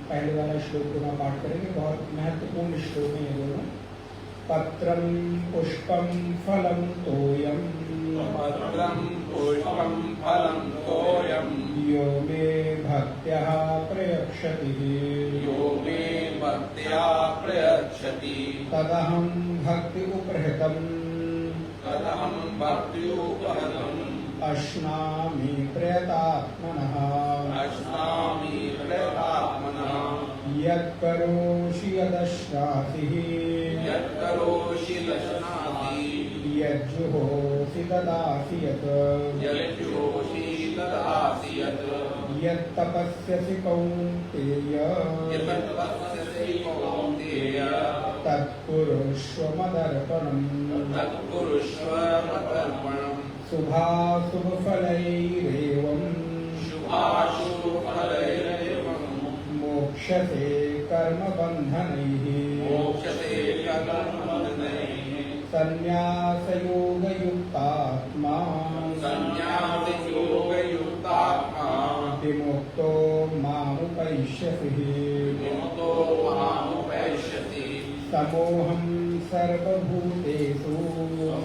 पहले वाला श्लोक को हम पाठ करेंगे, बहुत महत्वपूर्ण श्लोक है ये दोनों। पत्रम पुष्पम फलम तोयम, पत्रम पुष्पम फलम तोयम, यो मे भक्त्या प्रयक्षति, यो मे भक्त्या प्रयक्षति, तदहं भक्ति उपहृतम, तदहं भक्ति उपहृतम, अश्नामि प्रयतात्मनः, अश्नामि प्रयतात्मनः, यत्करोषि यदश्नासि यत्करोषि लशनासि यज्जुहोषि ददासि यत् यज्जुहोषि ददासि यत् यत्तपस्यसि कौन्तेय यत्तपस्यसि कौन्तेय तत्कुरुष्व मदर्पणम् तत्कुरुष्व मदर्पणम् शुभाशुभफलैरेवम् शुभाशुभफलैरेवम् मोक्षसे कर्मबन्धनैः मोक्षसे कर्मबन्धनैः संन्यासयोगयुक्तात्मा संन्यासयोगयुक्तात्मा विमुक्तो मामुपैष्यसि विमुक्तो मामुपैष्यति समोऽहं सर्वभूतेषु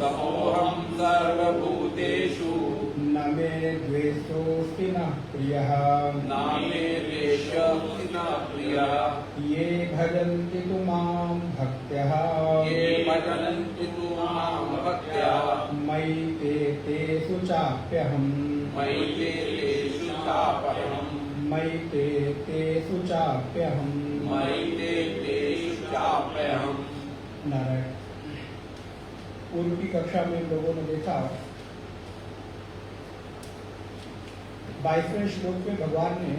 समोऽहं सर्वभूतेषु न मे द्वेषोऽस्ति न प्रियः न मे द्वेषोऽस्ति न प्रियः ये भजन्ति तु मां भक्त्या ये भजन्ति तु मां भक्त्या मयि ते तेषु चाप्यहम् मयि ते तेषु चाप्यहम् मयि ते तेषु चाप्यहम् मयि ते तेषु चाप्यहम्। नारायण। पूर्व की कक्षा में लोगों ने देखा 22वें श्लोक में भगवान ने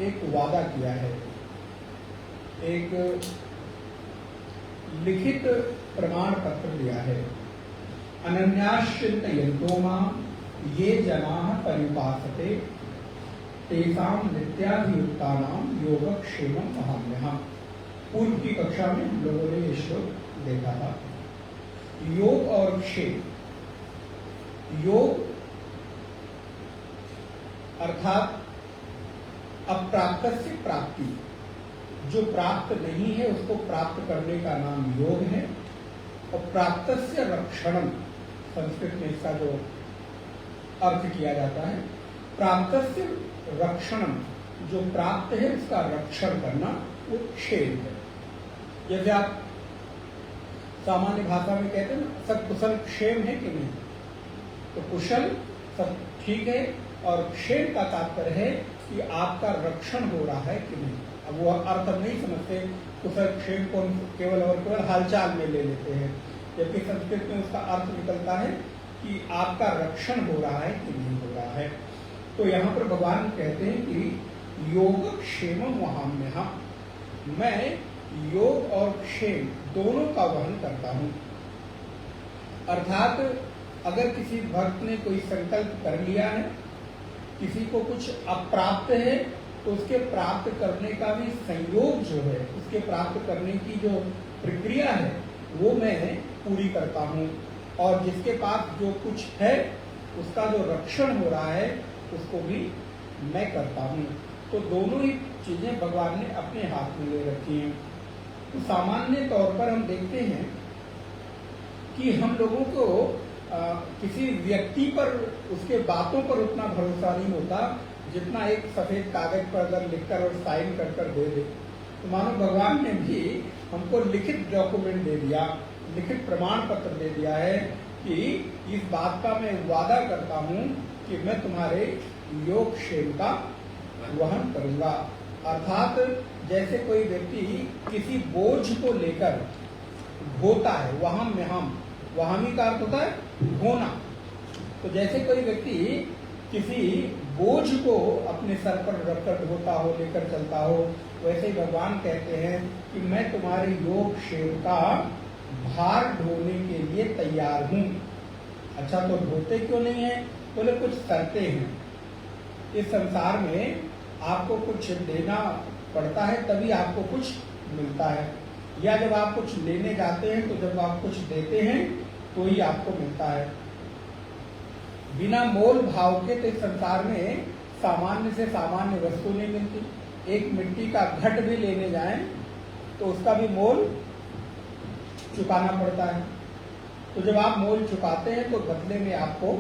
एक वादा किया है, एक लिखित प्रमाण पत्र दिया है। अनन्याश्चिन्तयन्तो मां ये जनाः पर्युपासते तेषां नित्याभियुक्तानां योगक्षेमं वहाम्यहम्। पूर्व की कक्षा में हम लोगों ने ये श्लोक देखा था। योग और क्षेम, योग अर्थात अप्राप्तस्य प्राप्ति, जो प्राप्त नहीं है उसको प्राप्त करने का नाम योग है। और प्राप्तस्य रक्षणम, संस्कृत में इसका जो अर्थ किया जाता है, प्राप्तस्य रक्षणम, जो प्राप्त है उसका रक्षण करना, वो क्षेम है। जैसे आप सामान्य भाषा में कहते हैं ना, सब कुशल क्षेम है कि नहीं, तो कुशल सब ठीक है और क्षेम का तात्पर्य है कि आपका रक्षण हो रहा है कि नहीं। अब वो अर्थ नहीं समझते, कुशल क्षेम को केवल और केवल हालचाल में ले लेते हैं, जबकि संस्कृत में उसका अर्थ निकलता है कि आपका रक्षण हो रहा है कि नहीं हो रहा है। तो यहाँ पर भगवान कहते हैं कि योगक्षेमं वहाम्यहम्, मैं योग और क्षेम दोनों का वहन करता हूँ। अर्थात अगर किसी भक्त ने कोई संकल्प कर लिया है, किसी को कुछ अप्राप्त है, तो उसके प्राप्त करने का भी संयोग जो है, उसके प्राप्त करने की जो प्रक्रिया है वो मैं पूरी करता हूँ। और जिसके पास जो कुछ है उसका जो रक्षण हो रहा है उसको भी मैं करता हूँ। तो दोनों ही चीजें भगवान ने अपने हाथ में ले रखी हैं। तो सामान्य तौर पर हम देखते हैं कि हम लोगों को किसी व्यक्ति पर, उसके बातों पर उतना भरोसा नहीं होता जितना एक सफेद कागज पर अगर लिखकर और साइन कर कर दे दे। तो मानो भगवान ने भी हमको लिखित डॉक्यूमेंट दे दिया, लिखित प्रमाण पत्र दे दिया है कि इस बात का मैं वादा करता हूँ कि मैं तुम्हारे योग क्षेम का वहन करूंगा। अर्थात जैसे कोई व्यक्ति किसी बोझ को लेकर ढोता है, वहामी का अर्थ होता है ढोना। तो जैसे कोई व्यक्ति किसी बोझ को अपने सर पर रखकर ढोता हो, लेकर चलता हो, वैसे ही भगवान कहते हैं कि मैं तुम्हारे योग क्षेम का भार ढोने के लिए तैयार हूँ। अच्छा, तो ढोते क्यों नहीं है? बोले कुछ शर्तें हैं। इस संसार में आपको कुछ देना पड़ता है तभी आपको कुछ मिलता है, या जब आप कुछ लेने जाते हैं तो जब आप कुछ देते हैं तो ही आपको मिलता है। बिना मोल भाव के तो इस संसार में सामान्य से सामान्य वस्तु नहीं मिलती। एक मिट्टी का घट भी लेने जाएं तो उसका भी मोल चुकाना पड़ता है। तो जब आप मोल चुकाते हैं तो बदले में आपको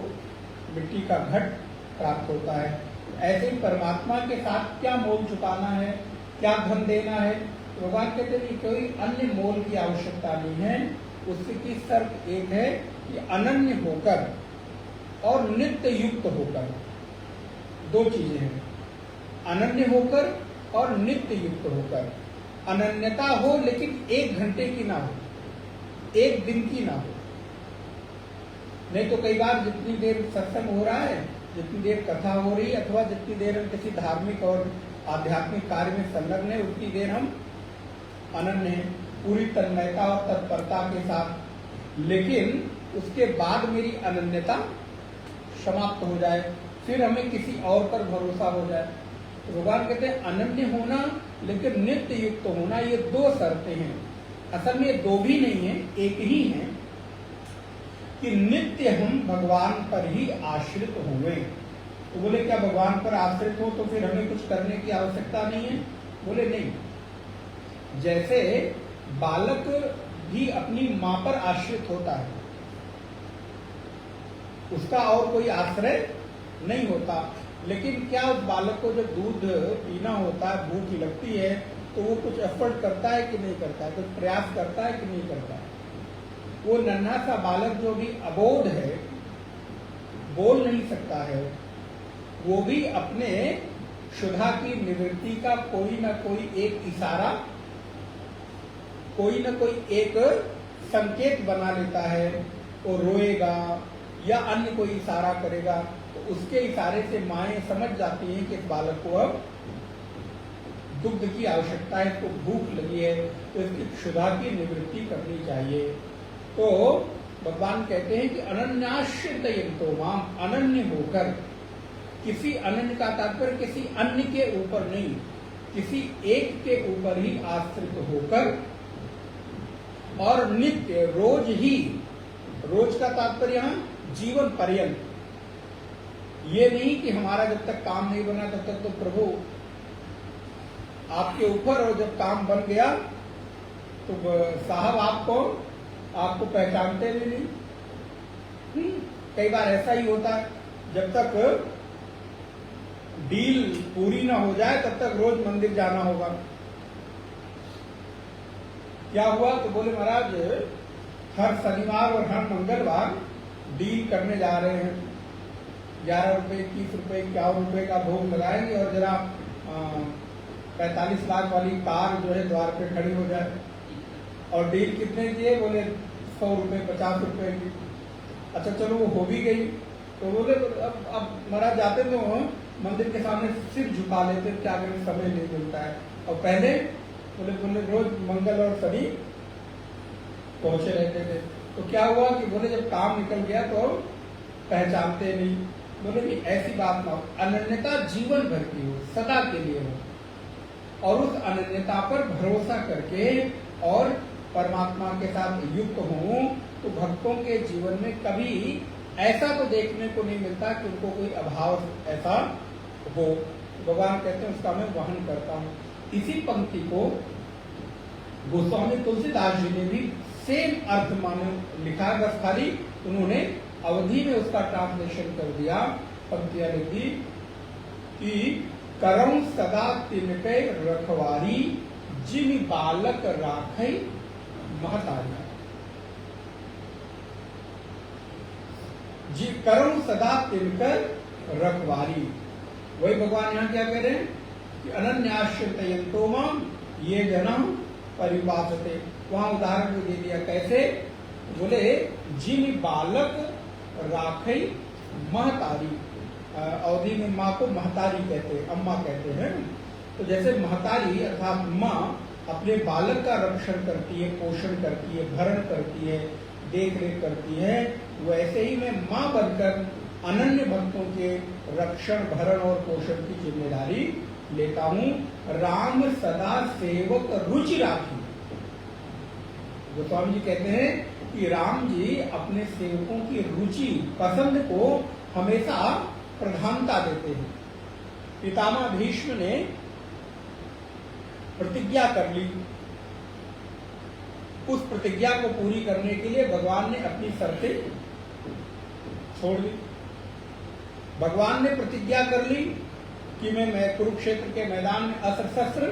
मिट्टी का घट प्राप्त होता है। ऐसे ही परमात्मा के साथ क्या मोल चुकाना है, क्या धन देना है? तो भगवान कहते हैं कि कोई अन्य मोल की आवश्यकता नहीं है। उसकी शर्त एक है कि अनन्य होकर और नित्य युक्त होकर। दो चीजें हैं, अनन्य होकर और नित्य युक्त होकर। अनन्यता हो लेकिन 1 घंटे की ना हो, 1 दिन की ना हो। नहीं तो कई बार जितनी देर सत्संग हो रहा है, जितनी देर कथा हो रही है, अथवा जितनी देर हम किसी धार्मिक और आध्यात्मिक कार्य में संलग्न है, उतनी देर हम अनन्य हैं, पूरी तन्मयता और तत्परता के साथ। लेकिन उसके बाद मेरी अनन्यता समाप्त हो जाए, फिर हमें किसी और पर भरोसा हो जाए। तो भगवान कहते हैं अनन्य होना लेकिन नित्य युक्त होना, ये 2 शर्तें हैं। असल में ये 2 भी नहीं है, एक ही है कि नित्य हम भगवान पर ही आश्रित होंगे। तो बोले क्या भगवान पर आश्रित हो तो फिर हमें कुछ करने की आवश्यकता नहीं है? बोले नहीं। जैसे बालक भी अपनी मां पर आश्रित होता है, उसका और कोई आश्रय नहीं होता। लेकिन क्या उस बालक को जब दूध पीना होता है, भूख लगती है, तो वो कुछ एफर्ट करता है कि नहीं करता है, कुछ प्रयास करता है कि नहीं करता है? वो नन्हा सा बालक जो भी अबोध है, बोल नहीं सकता है, वो भी अपने क्षुधा की निवृत्ति का कोई ना कोई एक इशारा, कोई ना कोई एक संकेत बना लेता है। वो रोएगा या अन्य कोई इशारा करेगा, तो उसके इशारे से माएं समझ जाती हैं कि इस बालक को अब दुग्ध की आवश्यकता है, इसको भूख लगी है, तो इसकी क्षुधा की निवृत्ति करनी चाहिए। तो भगवान कहते हैं कि अनन्याश्रितयन्तो माम, अनन्य होकर, किसी अनन्य का तात्पर्य किसी अन्य के ऊपर नहीं, किसी एक के ऊपर ही आश्रित होकर, और नित्य रोज ही, रोज का तात्पर्य यहाँ जीवन पर्यंत। ये नहीं कि हमारा जब तक काम नहीं बना तब तक तो प्रभु आपके ऊपर, और जब काम बन गया तो साहब आपको पहचानते भी नहीं। कई बार ऐसा ही होता है, जब तक डील पूरी ना हो जाए तब तक रोज मंदिर जाना होगा। क्या हुआ? तो बोले महाराज हर शनिवार और हर मंगलवार डील करने जा रहे हैं, 11 रुपए, 21 रुपए, 51 रुपए का भोग लगाएंगे और जरा 45 लाख वाली कार जो है द्वार पे खड़ी हो जाए। और डील कितने की है? बोले 100 रुपए, 50 रुपए की। अच्छा चलो वो हो भी गई। तो बोले अब महाराज जाते तो मंदिर के सामने सिर झुका लेते, क्या करें, समय नहीं मिलता है। और पहले बोले रोज मंगल और शनि पहुंचे रहते थे। तो क्या हुआ कि बोले जब काम निकल गया तो पहचानते नहीं। बोले कि ऐसी बात ना हो, अनन्यता जीवन भर की हो, सदा के लिए हो, और उस अनन्यता पर भरोसा करके और परमात्मा के साथ युक्त हों, तो भक्तों के जीवन में कभी ऐसा तो देखने को नहीं मिलता कि उनको कोई अभाव ऐसा हो। भगवान कहते हैं उसका मैं वहन करता हूं। इसी पंक्ति को गोस्वामी तुलसीदास जी ने भी सेम अर्थ माने लिखा, बस खाली उन्होंने अवधि में उसका ट्रांसलेशन कर दिया। पंक्तियां लिखी कि करम सदा तिनके रखवारी, जिन बालक राखै महतारी। जी करम सदा तिनकर रखवारी। वही भगवान यहाँ क्या कह रहे हैं कि अनन्याश्रितयन्तो माम ये जनम परिवासते। वहां उदाहरण भी दे दिया, कैसे? बोले जिन बालक राखै महतारी। अवधि में माँ को महतारी कहते हैं, अम्मा कहते हैं। तो जैसे महतारी अर्थात माँ अपने बालक का रक्षण करती है, पोषण करती है, भरण करती है, देख रेख करती है, वैसे ही मैं माँ बनकर अनन्य भक्तों के रक्षण, भरण और पोषण की जिम्मेदारी लेता हूँ। राम सदा सेवक रुचि राखी। गोस्वामी जी कहते हैं कि राम जी अपने सेवकों की रुचि, पसंद को हमेशा प्रधानता देते हैं। पितामह भीष्म ने प्रतिज्ञा कर ली, उस प्रतिज्ञा को पूरी करने के लिए भगवान ने अपनी शर्तें छोड़ दी। भगवान ने प्रतिज्ञा कर ली कि मैं कुरुक्षेत्र के मैदान में अस्त्र शस्त्र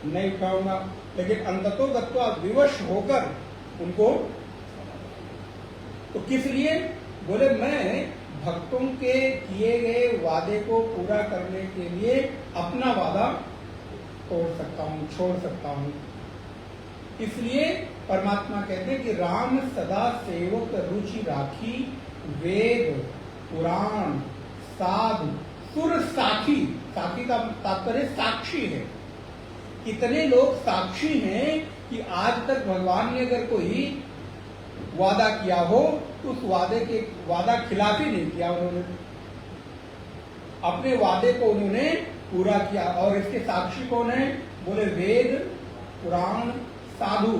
नहीं उठाऊंगा, लेकिन अंततोगत्वा विवश होकर उनको, तो किस लिए? बोले मैं भक्तों के किए गए वादे को पूरा करने के लिए अपना वादा तोड़ सकता हूँ, छोड़ सकता हूँ। इसलिए परमात्मा कहते हैं कि राम सदा सेवक रुचि राखी, वेद पुराण साधु सुर साखी। साखी का तात्पर्य साक्षी है। कितने लोग साक्षी हैं कि आज तक भगवान ने अगर कोई वादा किया हो तो उस वादा खिलाफ ही नहीं किया उन्होंने, अपने वादे को उन्होंने पूरा किया। और इसके साक्षी कौन है? बोले वेद पुराण साधु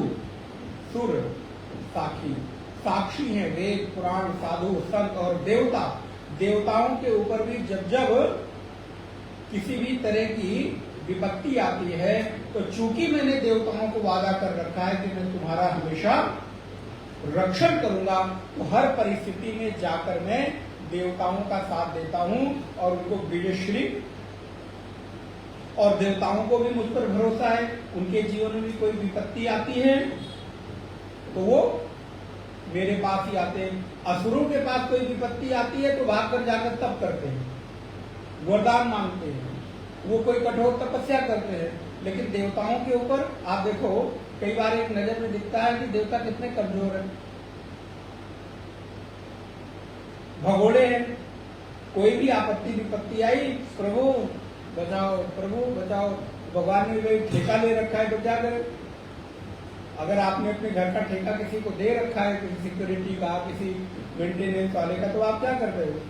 सुर साखी। साक्षी हैं वेद पुराण साधु संत और देवता। देवताओं के ऊपर भी जब जब किसी भी तरह की विपत्ति आती है तो चूंकि मैंने देवताओं को वादा कर रखा है कि मैं तुम्हारा हमेशा रक्षण करूंगा, तो हर परिस्थिति में जाकर मैं देवताओं का साथ देता हूं और उनको विजयश्री। और देवताओं को भी मुझ पर भरोसा है, उनके जीवन में भी कोई विपत्ति आती है तो वो मेरे पास ही आते हैं। असुरों के पास कोई विपत्ति आती है तो भाग कर जाकर तप करते हैं, वरदान मांगते हैं, वो कोई कठोर तपस्या करते हैं। लेकिन देवताओं के ऊपर आप देखो, कई बार एक नजर में दिखता है कि देवता कितने कमजोर हैं, भगोड़े हैं। कोई भी आपत्ति विपत्ति आई, प्रभु बचाओ प्रभु बचाओ। भगवान ने ठेका ले रखा है तो क्या करें? अगर आपने अपने घर का ठेका किसी को दे रखा है, किसी सिक्योरिटी का, किसी मेंटेनेंस वाले का, तो आप क्या करते हो?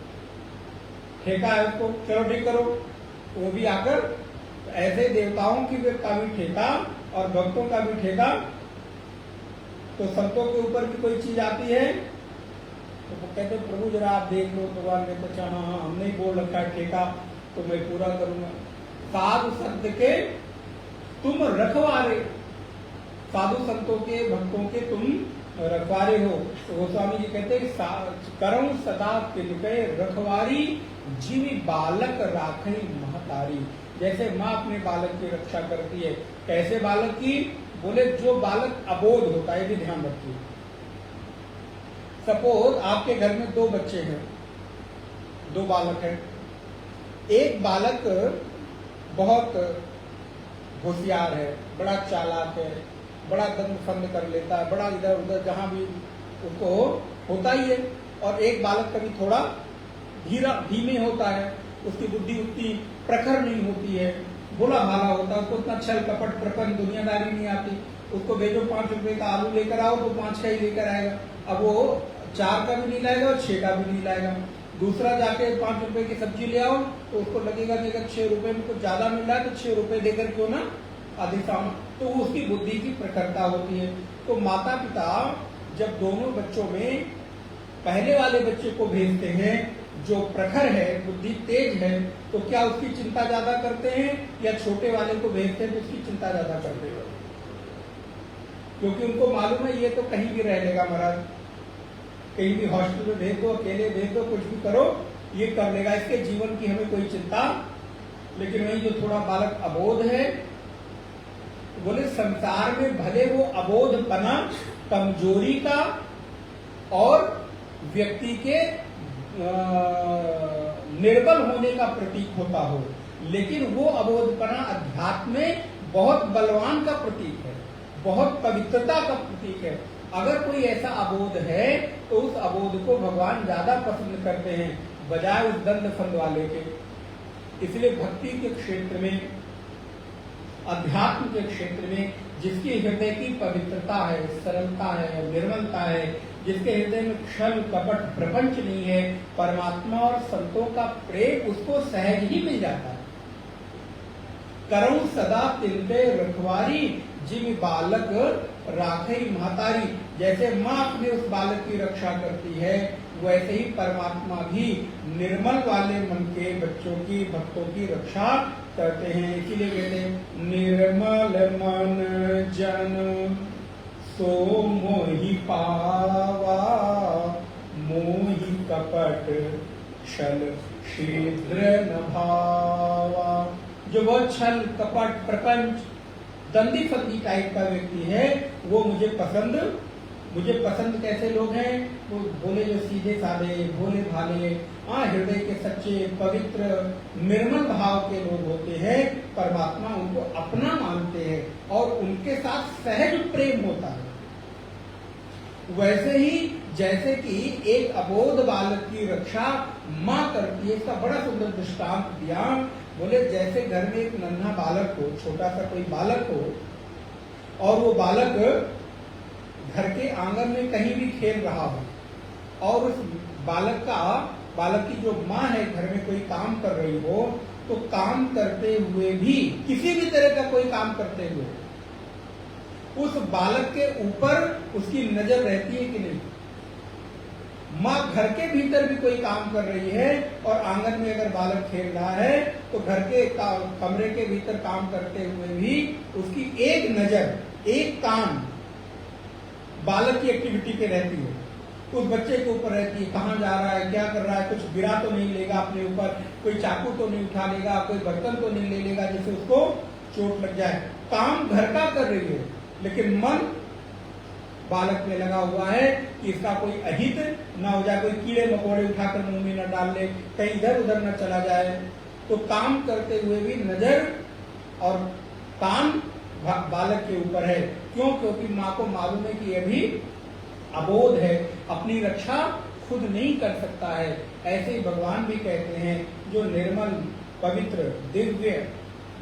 ठेका है उसको, चलो ठीक करो। वो भी आकर ऐसे देवताओं की का भी ठेका और भक्तों का भी ठेका। तो संतों के ऊपर भी कोई चीज आती है तो वो कहते प्रभु जरा आप देख लो। भगवान ने तो हाँ हाँ हमने ही बोल रखा है ठेका, तो मैं पूरा करूंगा। साधु संत के तुम रखवारे, साधु संतों के भक्तों के तुम रखवारे हो। तो गोस्वामी जी कहते हैं करऊं सदा तिनके रखवारी, जीवी बालक राखी महतारी। जैसे माँ अपने बालक की रक्षा करती है, कैसे बालक की? बोले जो बालक अबोध होता है, ये भी ध्यान रखिए। सपोज आपके घर में दो बच्चे हैं, दो बालक हैं। एक बालक बहुत होशियार है, बड़ा चालाक है, बड़ा दंड फंद कर लेता है, बड़ा इधर उधर जहां भी उसको होता ही है। और एक बालक कभी थोड़ा धीमे होता है, उसकी बुद्धि उतनी प्रखर नहीं होती है, भोला भाला होता है, उसको उतना छल कपट प्रपंच दुनियादारी नहीं आती। उसको भेजो 5 रुपए का आलू लेकर आओ तो 5 का ही लेकर आएगा। अब वो 4 का भी नहीं लाएगा और 6 का भी नहीं लाएगा। दूसरा जाके 5 रुपए की सब्जी ले आओ तो उसको लगेगा कि अगर 6 रुपए में कुछ ज्यादा मिल रहा है तो 6 रुपए देकर क्यों ना आधी सामान। तो उसकी बुद्धि की प्रखरता होती है। तो माता पिता जब दोनों बच्चों में पहले वाले बच्चे को भेजते हैं जो प्रखर है, बुद्धि तेज है, तो क्या उसकी चिंता ज्यादा करते हैं या छोटे वाले को भेजते हैं तो उसकी चिंता ज्यादा करते हैं? क्योंकि उनको मालूम है ये तो कहीं भी रह लेगा महाराज, कहीं भी हॉस्टल में भेज दो, अकेले भेज दो, कुछ भी करो ये कर लेगा, इसके जीवन की हमें कोई चिंता। लेकिन वही जो थोड़ा बालक अबोध है, बोले संसार में भले वो अबोधपना कमजोरी का और व्यक्ति के निर्बल होने का प्रतीक होता हो, लेकिन वो अबोधपना अध्यात्म में बहुत बलवान का प्रतीक है, बहुत पवित्रता का प्रतीक है। अगर कोई ऐसा अबोध है तो उस अबोध को भगवान ज्यादा पसंद करते हैं बजाय उस दंड फंद वाले के। इसलिए भक्ति के क्षेत्र में, अध्यात्म के क्षेत्र में जिसके हृदय की पवित्रता है, सरलता है, निर्मलता है, जिसके हृदय में क्षण कपट प्रपंच नहीं है, परमात्मा और संतों का प्रेम उसको सहज ही मिल जाता है। करऊं सदा तिनके रखवारी, जिम बालक राखे महतारी। जैसे माँ अपने उस बालक की रक्षा करती है, वैसे ही परमात्मा भी निर्मल वाले मन के बच्चों की, भक्तों की रक्षा करते हैं। इसीलिए कहते हैं निर्मल मन जन सो मोहि पावा, मोहि कपट छल शीघ्र न भावा। जो बहुत छल कपट प्रपंच दंडी फंदी टाइप का व्यक्ति है वो मुझे पसंद कैसे लोग हैं? वो बोले जो सीधे साधे, भोले भाले, हृदय के सच्चे पवित्र निर्मल भाव के लोग होते हैं, परमात्मा उनको अपना मानते हैं और उनके साथ सहज प्रेम होता है। वैसे ही जैसे कि एक अबोध बालक की रक्षा माँ करती है, इसका बड़ा सुंदर दृष्टांत दिया। बोले जैसे घर में एक नन्हा बालक हो, छोटा सा कोई बालक हो और वो बालक घर के आंगन में कहीं भी खेल रहा हो और उस बालक की जो माँ है घर में कोई काम कर रही हो, तो काम करते हुए भी, किसी भी तरह का कोई काम करते हुए उस बालक के ऊपर उसकी नजर रहती है कि नहीं? माँ घर के भीतर भी कोई काम कर रही है और आंगन में अगर बालक खेल रहा है तो घर के कमरे के भीतर काम करते हुए भी उसकी एक नजर, एक कान बालक की एक्टिविटी पे रहती है, उस बच्चे के ऊपर रहती है। कहाँ जा रहा है, क्या कर रहा है, कुछ गिरा तो नहीं लेगा अपने ऊपर, कोई चाकू तो नहीं उठा लेगा, कोई बर्तन तो नहीं ले लेगा जिससे उसको चोट लग जाए। काम घर का कर रही है लेकिन मन बालक में लगा हुआ है कि इसका कोई अहित ना हो जाए, कोई कीड़े मकोड़े उठाकर मुंह में न डाल ले, कहीं इधर उधर न चला जाए। तो काम करते हुए भी नजर और कान बालक के ऊपर है। क्यों? क्योंकि माँ को मालूम है कि यह भी अबोध है, अपनी रक्षा खुद नहीं कर सकता है। ऐसे ही भगवान भी कहते हैं जो निर्मल पवित्र दिव्य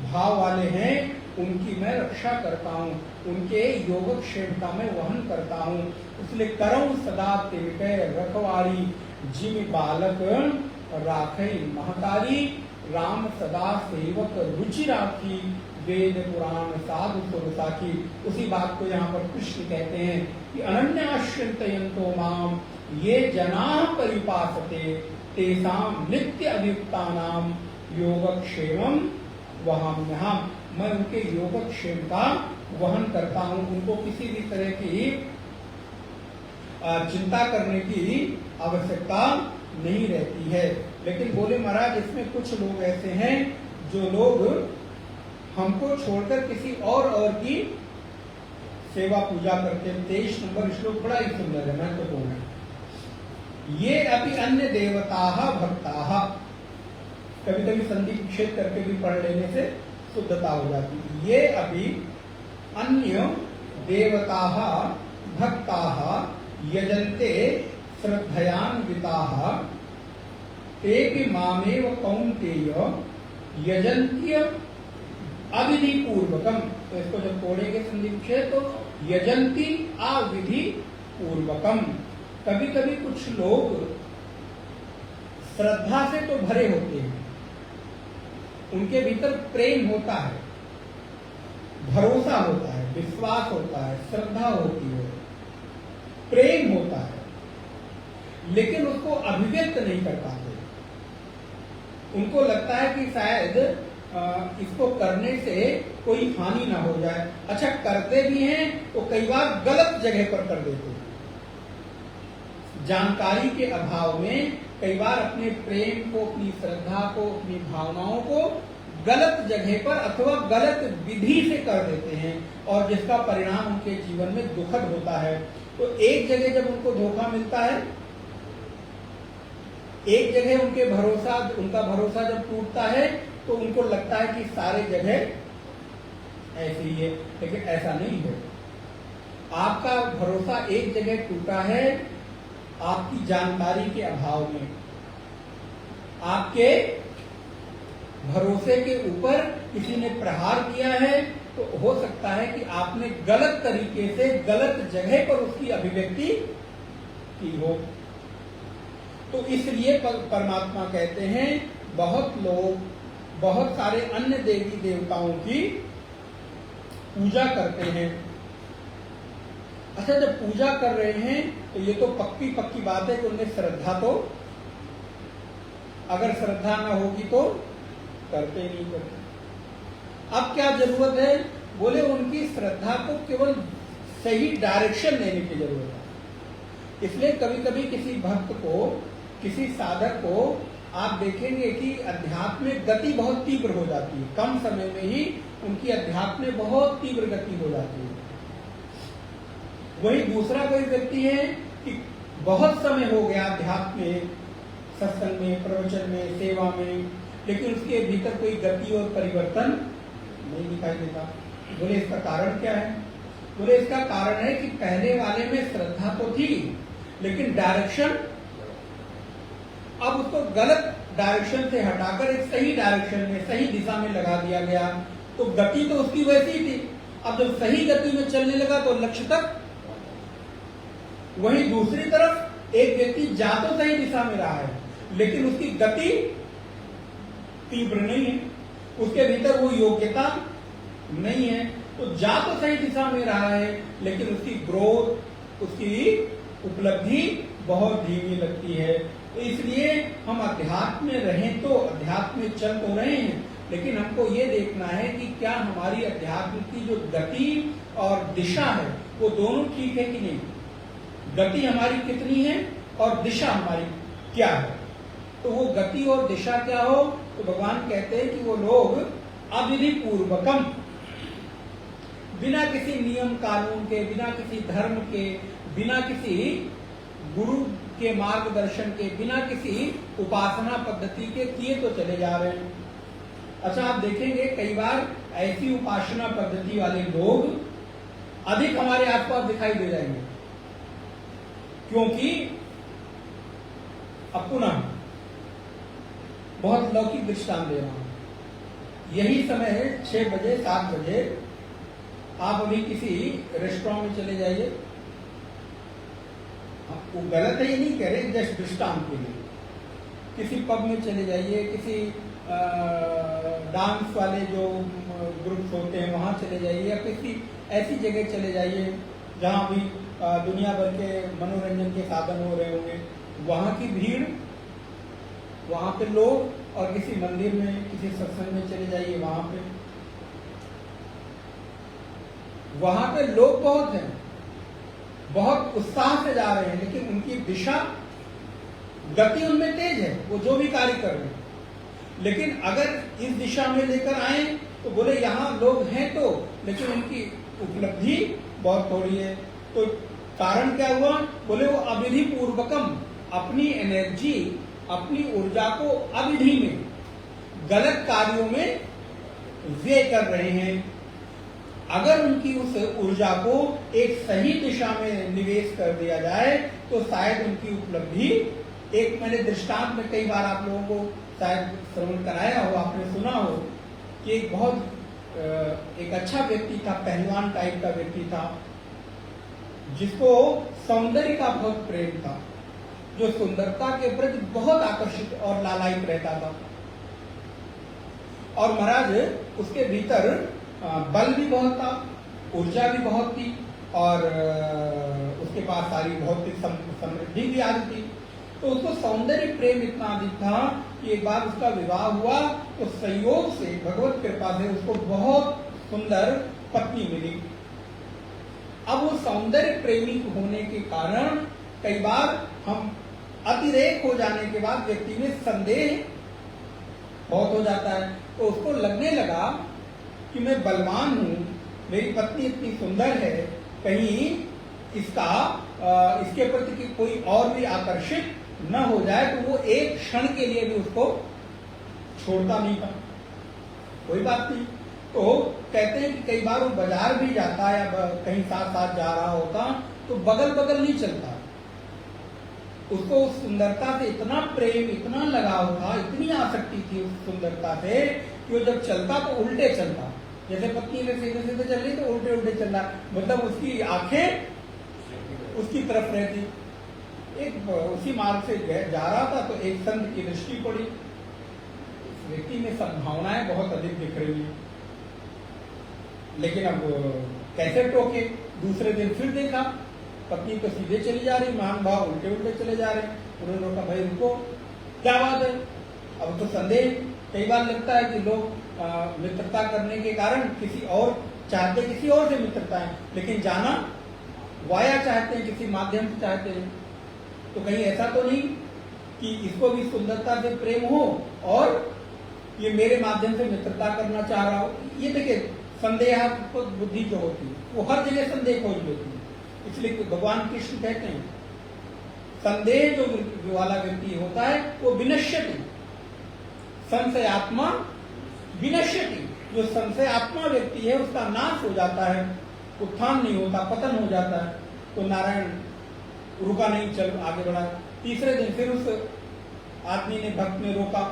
भाव वाले हैं उनकी मैं रक्षा करता हूँ, उनके योगक्षेम का मैं वहन करता हूँ। इसलिए करऊं सदा तिनके रखवारी, जिम बालक राखे महतारी, राम सदा सेवक रुचि राखी, वेद पुराण साधु सुर साखी। उसी बात को यहाँ पर कृष्ण कहते हैं कि अनन्याश्चिन्तयन्तो माम ये जनाः परिपासते, तेषां नित्य अभियुक्तानां योगक्षेमं वहाम्यहम्। मैं उनके योगक्षेम का वहन करता हूँ, उनको किसी भी तरह की चिंता करने की आवश्यकता नहीं रहती है। लेकिन बोले महाराज इसमें कुछ लोग ऐसे हैं जो लोग हमको छोड़कर किसी और की सेवा पूजा करते हैं। 23 नंबर श्लोक बड़ा ही सुंदर है, महत्वपूर्ण है। ये अभी अन्य देवता भक्ता, कभी कभी संधि विच्छेद करके भी पढ़ लेने से शुद्धता हो जाती है। ये अभी अन्य देवता भक्ता यजन्ते श्रद्धयान्विता, तेपि मामेव कौन्तेय यजन्त्य अविधि पूर्वकम। तो इसको जब तोड़ेंगे संधि विच्छेद तो यजंती अविधि पूर्वकम। कभी कभी कुछ लोग श्रद्धा से तो भरे होते हैं, उनके भीतर प्रेम होता है, भरोसा होता है, विश्वास होता है, श्रद्धा होती है, प्रेम होता है, लेकिन उसको अभिव्यक्त नहीं कर पाते। उनको लगता है कि शायद इसको करने से कोई हानि ना हो जाए। अच्छा, करते भी हैं तो कई बार गलत जगह पर कर देते हैं। जानकारी के अभाव में कई बार अपने प्रेम को, अपनी श्रद्धा को, अपनी भावनाओं को गलत जगह पर अथवा गलत विधि से कर देते हैं और जिसका परिणाम उनके जीवन में दुखद होता है। तो एक जगह जब उनको धोखा मिलता है, एक जगह उनका भरोसा जब टूटता है तो उनको लगता है कि सारे जगह ऐसे ही है, लेकिन ऐसा नहीं है। आपका भरोसा एक जगह टूटा है आपकी जानकारी के अभाव में। आपके भरोसे के ऊपर किसी ने प्रहार किया है तो हो सकता है कि आपने गलत तरीके से गलत जगह पर उसकी अभिव्यक्ति की हो। तो इसलिए परमात्मा कहते हैं बहुत लोग बहुत सारे अन्य देवी देवताओं की पूजा करते हैं। अच्छा, जब पूजा कर रहे हैं तो ये तो पक्की बात है कि उनमें श्रद्धा तो, अगर श्रद्धा ना होगी तो करते नहीं करते। अब क्या जरूरत है? बोले उनकी श्रद्धा को केवल सही डायरेक्शन देने की जरूरत है। इसलिए कभी कभी किसी भक्त को, किसी साधक को आप देखेंगे कि अध्यात्म में गति बहुत तीव्र हो जाती है, कम समय में ही उनकी अध्यात्म में बहुत तीव्र गति हो जाती है। वही दूसरा कोई व्यक्ति है कि बहुत समय हो गया अध्यात्म में, सत्संग में, प्रवचन में, सेवा में, लेकिन उसके भीतर कोई गति और परिवर्तन नहीं दिखाई देता। बोले इसका कारण क्या है? बोले इसका कारण है कि पहले वाले में श्रद्धा तो थी, लेकिन डायरेक्शन अब उसको गलत डायरेक्शन से हटाकर एक सही डायरेक्शन में, सही दिशा में लगा दिया गया। तो गति तो उसकी वैसी ही थी, अब जब सही गति में चलने लगा तो लक्ष्य तक। वहीं दूसरी तरफ एक व्यक्ति जा तो सही दिशा में रहा है, लेकिन उसकी गति तीव्र नहीं है, उसके भीतर वो योग्यता नहीं है। तो जा तो सही दिशा में रहा है, लेकिन उसकी ग्रोथ, उसकी उपलब्धि बहुत धीमी लगती है। तो इसलिए हम अध्यात्म में रहें तो अध्यात्म में चल तो रहे हैं, लेकिन हमको ये देखना है कि क्या हमारी अध्यात्म की जो गति और दिशा है वो दोनों ठीक है कि नहीं। गति हमारी कितनी है और दिशा हमारी क्या है। तो वो गति और दिशा क्या हो, तो भगवान कहते हैं कि वो लोग अविधि पूर्वकम, बिना किसी नियम कानून के, बिना किसी धर्म के, बिना किसी गुरु के मार्गदर्शन के, बिना किसी उपासना पद्धति के किए तो चले जा रहे हैं। अच्छा, आप देखेंगे कई बार ऐसी उपासना पद्धति वाले लोग अधिक हमारे आसपास दिखाई दे जाएंगे, क्योंकि अब पुनः बहुत लौकिक दृष्टांत दे रहा हूं। यही समय है 6 बजे 7 बजे, आप अभी किसी रेस्टोरेंट में चले जाइए। वो गलत है ये नहीं कह रहे, जस्ट दृष्टांत के लिए। किसी पब में चले जाइए, किसी डांस वाले जो ग्रुप्स होते हैं वहां चले जाइए, या किसी ऐसी जगह चले जाइए जहां भी दुनिया भर के मनोरंजन के साधन हो रहे होंगे। वहां की भीड़, वहां पे लोग, और किसी मंदिर में, किसी सत्संग में चले जाइए, वहां पे लोग बहुत हैं, बहुत उत्साह से जा रहे हैं, लेकिन उनकी दिशा, गति उनमें तेज है, वो जो भी कार्य कर रहे हैं। लेकिन अगर इस दिशा में लेकर आए तो बोले यहाँ लोग हैं तो, लेकिन उनकी उपलब्धि बहुत थोड़ी है। तो कारण क्या हुआ? बोले वो अविधि पूर्वकम, अपनी एनर्जी, अपनी ऊर्जा को अविधि में, गलत कार्यों में व्यय कर रहे हैं। अगर उनकी उस ऊर्जा को एक सही दिशा में निवेश कर दिया जाए तो शायद उनकी उपलब्धि, एक मैंने दृष्टांत में कई बार आप लोगों को शायद श्रवण कराया हो, आपने सुना हो कि एक बहुत एक अच्छा व्यक्ति था, पहलवान टाइप का व्यक्ति था, जिसको सौंदर्य का बहुत प्रेम था, जो सुंदरता के प्रति बहुत आकर्षित और लालायित रहता था। और महाराज उसके भीतर बल भी बहुत था, ऊर्जा भी बहुत थी, और उसके पास सारी भौतिक समृद्धि भी आ रही थी। तो उसको सौंदर्य प्रेम इतना अधिक था कि एक बार उसका विवाह हुआ तो संयोग से, भगवत कृपा से उसको बहुत सुंदर पत्नी मिली। अब वो सौंदर्य प्रेमी होने के कारण कई बार हम अतिरेक हो जाने के बाद व्यक्ति में संदेह बहुत हो जाता है। तो उसको लगने लगा कि मैं बलवान हूं, मेरी पत्नी इतनी सुंदर है, कहीं इसके प्रति कोई और भी आकर्षित न हो जाए, तो वो एक क्षण के लिए भी उसको छोड़ता नहीं था। कोई बात नहीं। तो कहते हैं कि कई बार वो बाजार भी जाता या कहीं साथ साथ जा रहा होता तो बगल बगल नहीं चलता। उसको उस सुंदरता से इतना प्रेम, इतना लगाव था, इतनी आसक्ति थी उस सुंदरता से कि वो जब चलता तो उल्टे चलता। जैसे पत्नी ने सीधे सीधे चल रही तो उल्टे उल्टे चल रहा, मतलब उसकी आंखें उसकी तरफ रहती। एक उसी मार्ग से जा रहा था तो एक संत की दृष्टि पड़ी, इस व्यक्ति में सद्भावनाएं बहुत अधिक दिख रही है, लेकिन अब कैसे टोके। दूसरे दिन फिर देखा पत्नी तो सीधे चली जा रही, महान भाव उल्टे उल्टे चले जा रहे। उन्होंने रोका, भाई रुको, क्या बात है। अब तो संदेह कई बार लगता है कि लोग मित्रता करने के कारण किसी और चाहते, किसी और से मित्रता है, लेकिन जाना वाया चाहते हैं, किसी माध्यम से चाहते हैं। तो कहीं ऐसा तो नहीं कि इसको भी सुंदरता से प्रेम हो और ये मेरे माध्यम से मित्रता करना चाह रहा हो। ये देखिए संदेहात्मक बुद्धि जो होती है वो हर जगह संदेह खोज लेती है। इसलिए भगवान कृष्ण कहते हैं संदेह जो वाला व्यक्ति होता है वो विनश्यति, संशयात्मा विनश्यति, जो संशयात्मा व्यक्ति है उसका नाश हो जाता है, उत्थान नहीं होता, पतन हो जाता है। तो नारायण रुका नहीं, चल आगे बढ़ा। तीसरे दिन फिर उस आदमी ने, भक्त ने रोका।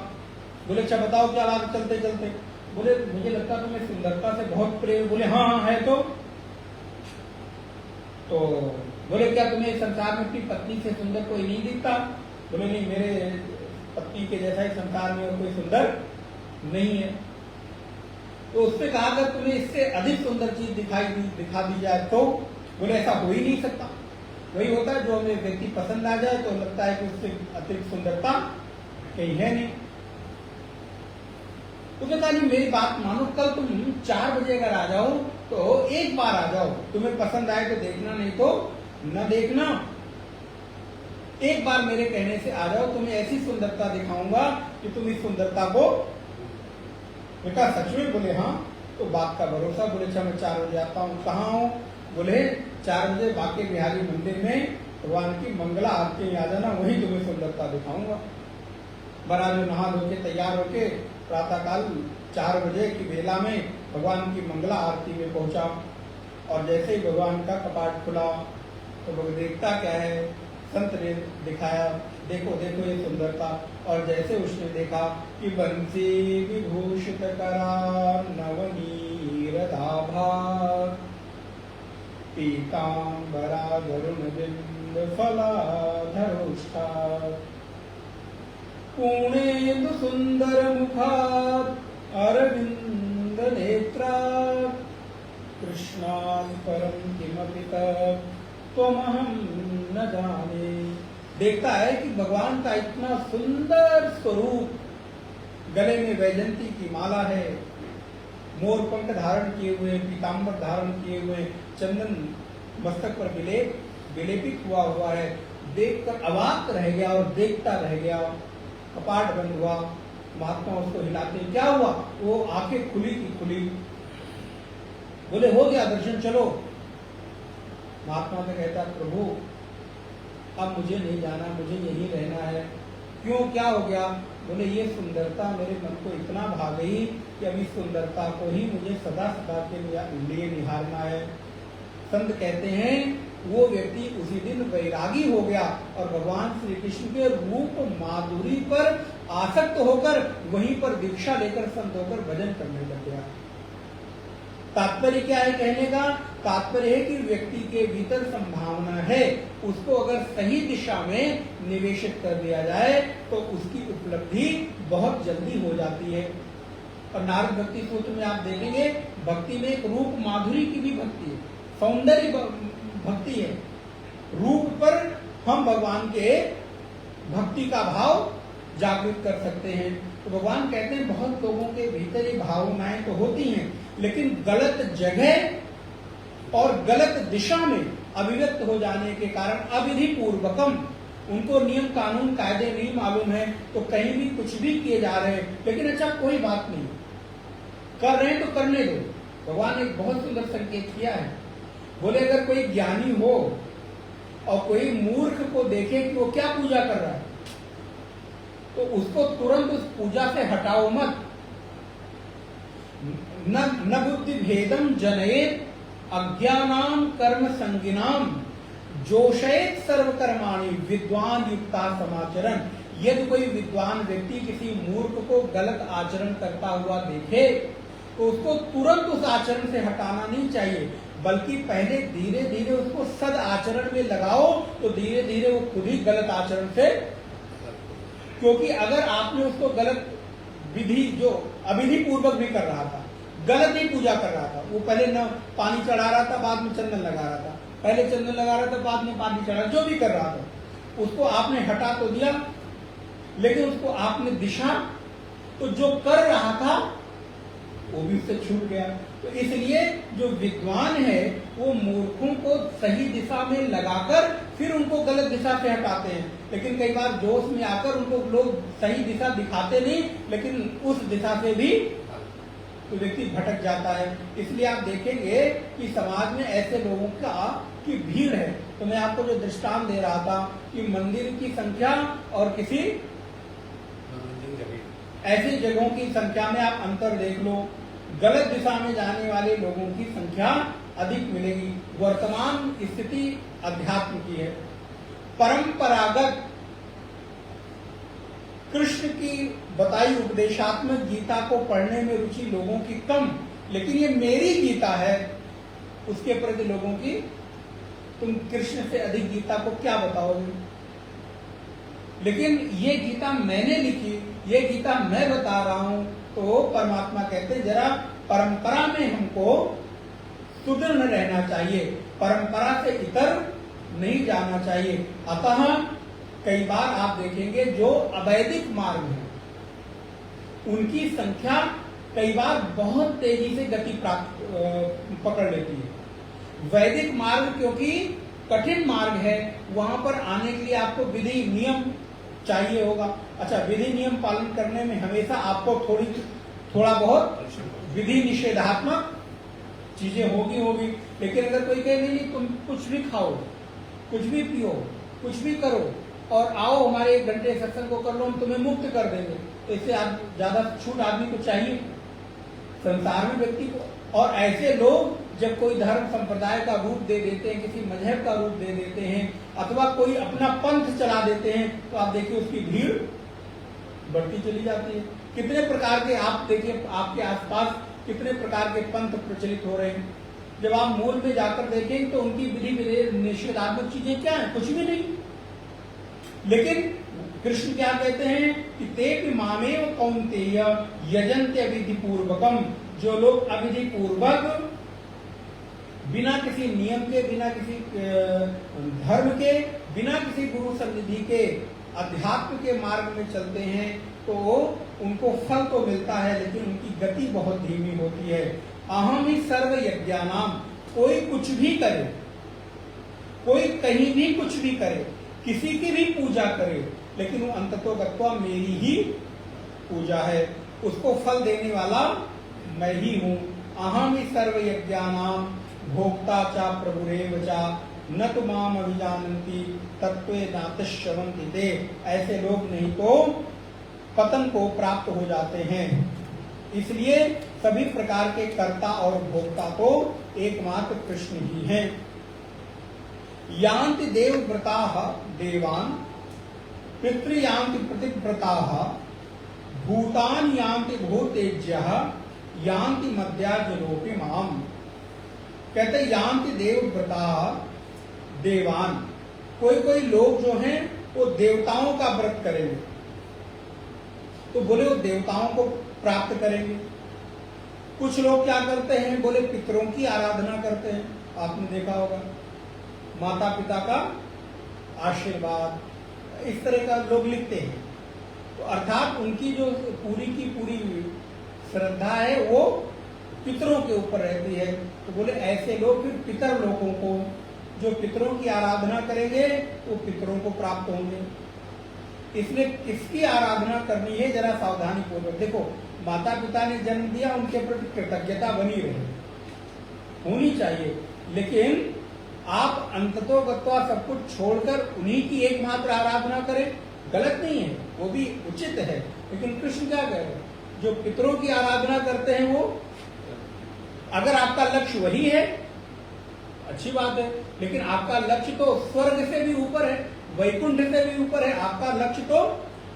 बोले अच्छा बताओ क्या बात, चलते चलते। बोले मुझे लगता तुम्हें सुंदरता से बहुत प्रेम। बोले हाँ हाँ है। तो बोले क्या तुम्हें संसार में अपनी पत्नी से सुंदर कोई नहीं दिखता? बोले नहीं, मेरे पत्नी के जैसा ही संसार में और कोई सुंदर नहीं है। तो उसने कहा अगर तुम्हें इससे अधिक सुंदर चीज दिखा दी जाए तो? बोले ऐसा हो ही नहीं सकता। वही होता है जो हमें व्यक्ति पसंद आ जाए तो लगता है कि उससे अतिरिक्त सुंदरता कहीं है नहीं। तो कहता नहीं मेरी बात मानो, कल तुम 4 बजे अगर आ जाओ तो एक बार आ जाओ, तुम्हें पसंद आए तो देखना, नहीं तो न देखना। एक बार मेरे कहने से आ जाओ, तुम्हें ऐसी सुंदरता दिखाऊंगा कि तुम इस सुंदरता को। बेटा सच में? बोले हाँ। तो बात का भरोसा। बोले अच्छा मैं 4 बजे आता हूँ। कहाँ हूँ? बोले 4 बजे बाके बिहारी मंदिर में भगवान की मंगला आरती में आ जाना, वहीं तुम्हें सुंदरता दिखाऊंगा। बना जो नहा धो के तैयार होके प्रातःकाल 4 बजे की बेला में भगवान की मंगला आरती में पहुंचा। और जैसे ही भगवान का कपाट खुला तो वो देखता क्या है, संत ने दिखाया, देखो देखो ये सुंदरता। और जैसे उसने देखा कि बंसी विभूषित करार नवनीरदाभा पीतांबरा गरुण बिंद फलाधरुष्ठा पूर्णेन्दु सुंदर मुखात् अरविंद नेत्रा कृष्णात् परम किमपि त्वमहं न जाने। देखता है कि भगवान का इतना सुंदर स्वरूप, गले में वैजंती की माला है, मोर पंख धारण किए हुए, पीतांबर धारण किए हुए, चंदन मस्तक पर विलेपित हुआ है। देखकर अवाक रह गया और देखता रह गया। कपाट बंद हुआ, महात्मा उसको हिलाते, क्या हुआ? वो आंखें खुली की खुली। बोले हो गया दर्शन, चलो। महात्मा से कहता प्रभु अब मुझे नहीं जाना, मुझे यहीं रहना है। क्यों, क्या हो गया? बोले ये सुंदरता मेरे मन को इतना भा गई कि अभी सुंदरता को ही मुझे सदा सदा के लिए निहारना है। संत कहते हैं वो व्यक्ति उसी दिन वैरागी हो गया और भगवान श्री कृष्ण के रूप माधुरी पर आसक्त होकर वहीं पर दीक्षा लेकर संत होकर भजन करने लग गया। तात्पर्य क्या है कहने का? तात्पर्य है कि व्यक्ति के भीतर संभावना है, उसको अगर सही दिशा में निवेशित कर दिया जाए तो उसकी उपलब्धि बहुत जल्दी हो जाती है। और नारद भक्ति सूत्र में आप देखेंगे भक्ति में एक रूप माधुरी की भी भक्ति है, सौंदर्य भक्ति है। रूप पर हम भगवान के भक्ति का भाव जागृत कर सकते हैं। तो भगवान कहते हैं बहुत लोगों के भीतर ये भावनाएं तो होती हैं, लेकिन गलत जगह और गलत दिशा में अभिव्यक्त हो जाने के कारण अविधि पूर्वकम उनको नियम कानून कायदे नहीं मालूम है, तो कहीं भी कुछ भी किए जा रहे हैं। लेकिन अच्छा कोई बात नहीं, कर रहे हैं तो करने दो। भगवान ने एक बहुत सुंदर संकेत किया है। बोले अगर कोई ज्ञानी हो और कोई मूर्ख को देखे कि वो क्या पूजा कर रहा है तो उसको तुरंत उस पूजा से हटाओ मत। न बुद्धि भेदम जनयेत अज्ञानाम कर्म संगिनाम जोशयेत सर्वकर्माणि विद्वान युक्ता समाचरण। यदि कोई विद्वान व्यक्ति किसी मूर्ख को गलत आचरण करता हुआ देखे तो उसको तुरंत उस आचरण से हटाना नहीं चाहिए, बल्कि पहले धीरे धीरे उसको सद आचरण में लगाओ तो धीरे धीरे वो खुद ही गलत आचरण से। क्योंकि अगर आपने उसको गलत विधि जो अविधि पूर्वक भी कर रहा था, गलत ही पूजा कर रहा था, वो पहले न पानी चढ़ा रहा था बाद में चंदन लगा रहा था, पहले चंदन लगा रहा था बाद में पानी चढ़ा, जो भी कर रहा था उसको आपने हटा तो दिया, लेकिन उसको आपने दिशा तो जो कर रहा था वो भी उससे छूट गया। तो इसलिए जो विद्वान है वो मूर्खों को सही दिशा में लगाकर फिर उनको गलत दिशा से हटाते हैं। लेकिन कई बार जोश में आकर उनको लोग सही दिशा दिखाते नहीं, लेकिन उस दिशा से भी तो व्यक्ति भटक जाता है। इसलिए आप देखेंगे कि समाज में ऐसे लोगों की भीड़ है। तो मैं आपको जो दृष्टांत दे रहा था कि मंदिर की संख्या और किसी ऐसी जगहों की संख्या में आप अंतर देख लो। गलत दिशा में जाने वाले लोगों की संख्या अधिक मिलेगी। वर्तमान स्थिति अध्यात्म की है। परंपरागत कृष्ण की बताई उपदेशात्मक गीता को पढ़ने में रुचि लोगों की कम, लेकिन ये मेरी गीता है उसके प्रति लोगों की, तुम कृष्ण से अधिक गीता को क्या बताओगे? लेकिन ये गीता मैंने लिखी, ये गीता मैं बता रहा हूं, तो परमात्मा कहते हैं जरा परंपरा में हमको सुदृढ़ रहना चाहिए, परंपरा से इतर नहीं जाना चाहिए। अतः कई बार आप देखेंगे जो अवैदिक मार्ग है उनकी संख्या कई बार बहुत तेजी से गति प्राप्त पकड़ लेती है। वैदिक मार्ग क्योंकि कठिन मार्ग है, वहां पर आने के लिए आपको विधि नियम चाहिए होगा। अच्छा, विधि नियम पालन करने में हमेशा आपको थोड़ा बहुत विधि निषेधात्मक चीजें होगी, लेकिन अगर कोई कहे नहीं तुम कुछ भी खाओ, कुछ भी पियो, कुछ भी करो और आओ हमारे 1 घंटे सत्संग को कर लो, हम तुम्हें मुक्त कर देंगे, तो इससे ज्यादा छूट आदमी को चाहिए संसार में व्यक्ति को। और ऐसे लोग जब कोई धर्म संप्रदाय का रूप दे देते हैं, किसी मजहब का रूप दे देते हैं, अथवा कोई अपना पंथ चला देते हैं, तो आप देखिए उसकी भीड़ बढ़ती चली जाती है। कितने प्रकार के आप देखिए आपके आसपास कितने प्रकार के पंथ प्रचलित हो रहे हैं। जब आप मूल में जाकर देखें तो उनकी विधि निषेधात्मक चीजें क्या है? कुछ भी नहीं। लेकिन कृष्ण क्या कहते हैं कि ते मामेव कौन्तेय यजन्ते विधि पूर्वकम, जो लोग अविधि पूर्वक बिना किसी नियम के, बिना किसी धर्म के, बिना किसी गुरु सन्निधि के अध्यात्म के मार्ग में चलते हैं, तो उनको फल तो मिलता है लेकिन उनकी गति बहुत धीमी होती है। अहम ही सर्व यज्ञानाम, कोई कुछ भी करे, कोई कहीं भी कुछ भी करे, किसी की भी पूजा करे, लेकिन वो अंततोगत्वा मेरी ही पूजा है, उसको फल देने वाला मैं ही हूं। अहम ही सर्व यज्ञानाम भोक्ता चा प्रभुरेव चा न तो माम अभिजानन्ति तत्वे नातश्रवन्ति ते। ऐसे लोग नहीं तो पतन को प्राप्त हो जाते हैं। इसलिए सभी प्रकार के कर्ता और भोक्ता तो एकमात्र कृष्ण ही हैं। यान्ति देवव्रताः देवान् पितृयान्ति प्रतिव्रताः भूतान यान्ति भूतेज्यः यान्ति मद्याजलोके माम। कहते यान्ति देवव्रताः देवान, कोई लोग जो हैं वो देवताओं का व्रत करेंगे, तो बोले वो देवताओं को प्राप्त करेंगे। कुछ लोग क्या करते हैं, बोले पितरों की आराधना करते हैं। आपने देखा होगा माता पिता का आशीर्वाद, इस तरह का लोग लिखते हैं। तो अर्थात उनकी जो पूरी की पूरी श्रद्धा है वो पितरों के ऊपर रहती है। तो बोले ऐसे लोग फिर पितर लोगों को, जो पितरों की आराधना करेंगे वो पितरों को प्राप्त होंगे। इसलिए किसकी आराधना करनी है जरा सावधानी पूर्वक देखो। माता पिता ने जन्म दिया, उनके प्रति कृतज्ञता बनी रहे, होनी चाहिए, लेकिन आप अंततोगत्वा सब कुछ छोड़कर उन्हीं की एकमात्र आराधना करें, गलत नहीं है, वो भी उचित है। लेकिन कृष्ण क्या कह रहे हैं, जो पितरों की आराधना करते हैं वो, अगर आपका लक्ष्य वही है अच्छी बात है, लेकिन आपका लक्ष्य तो स्वर्ग से भी ऊपर है, वैकुंठ से भी ऊपर है। आपका लक्ष्य तो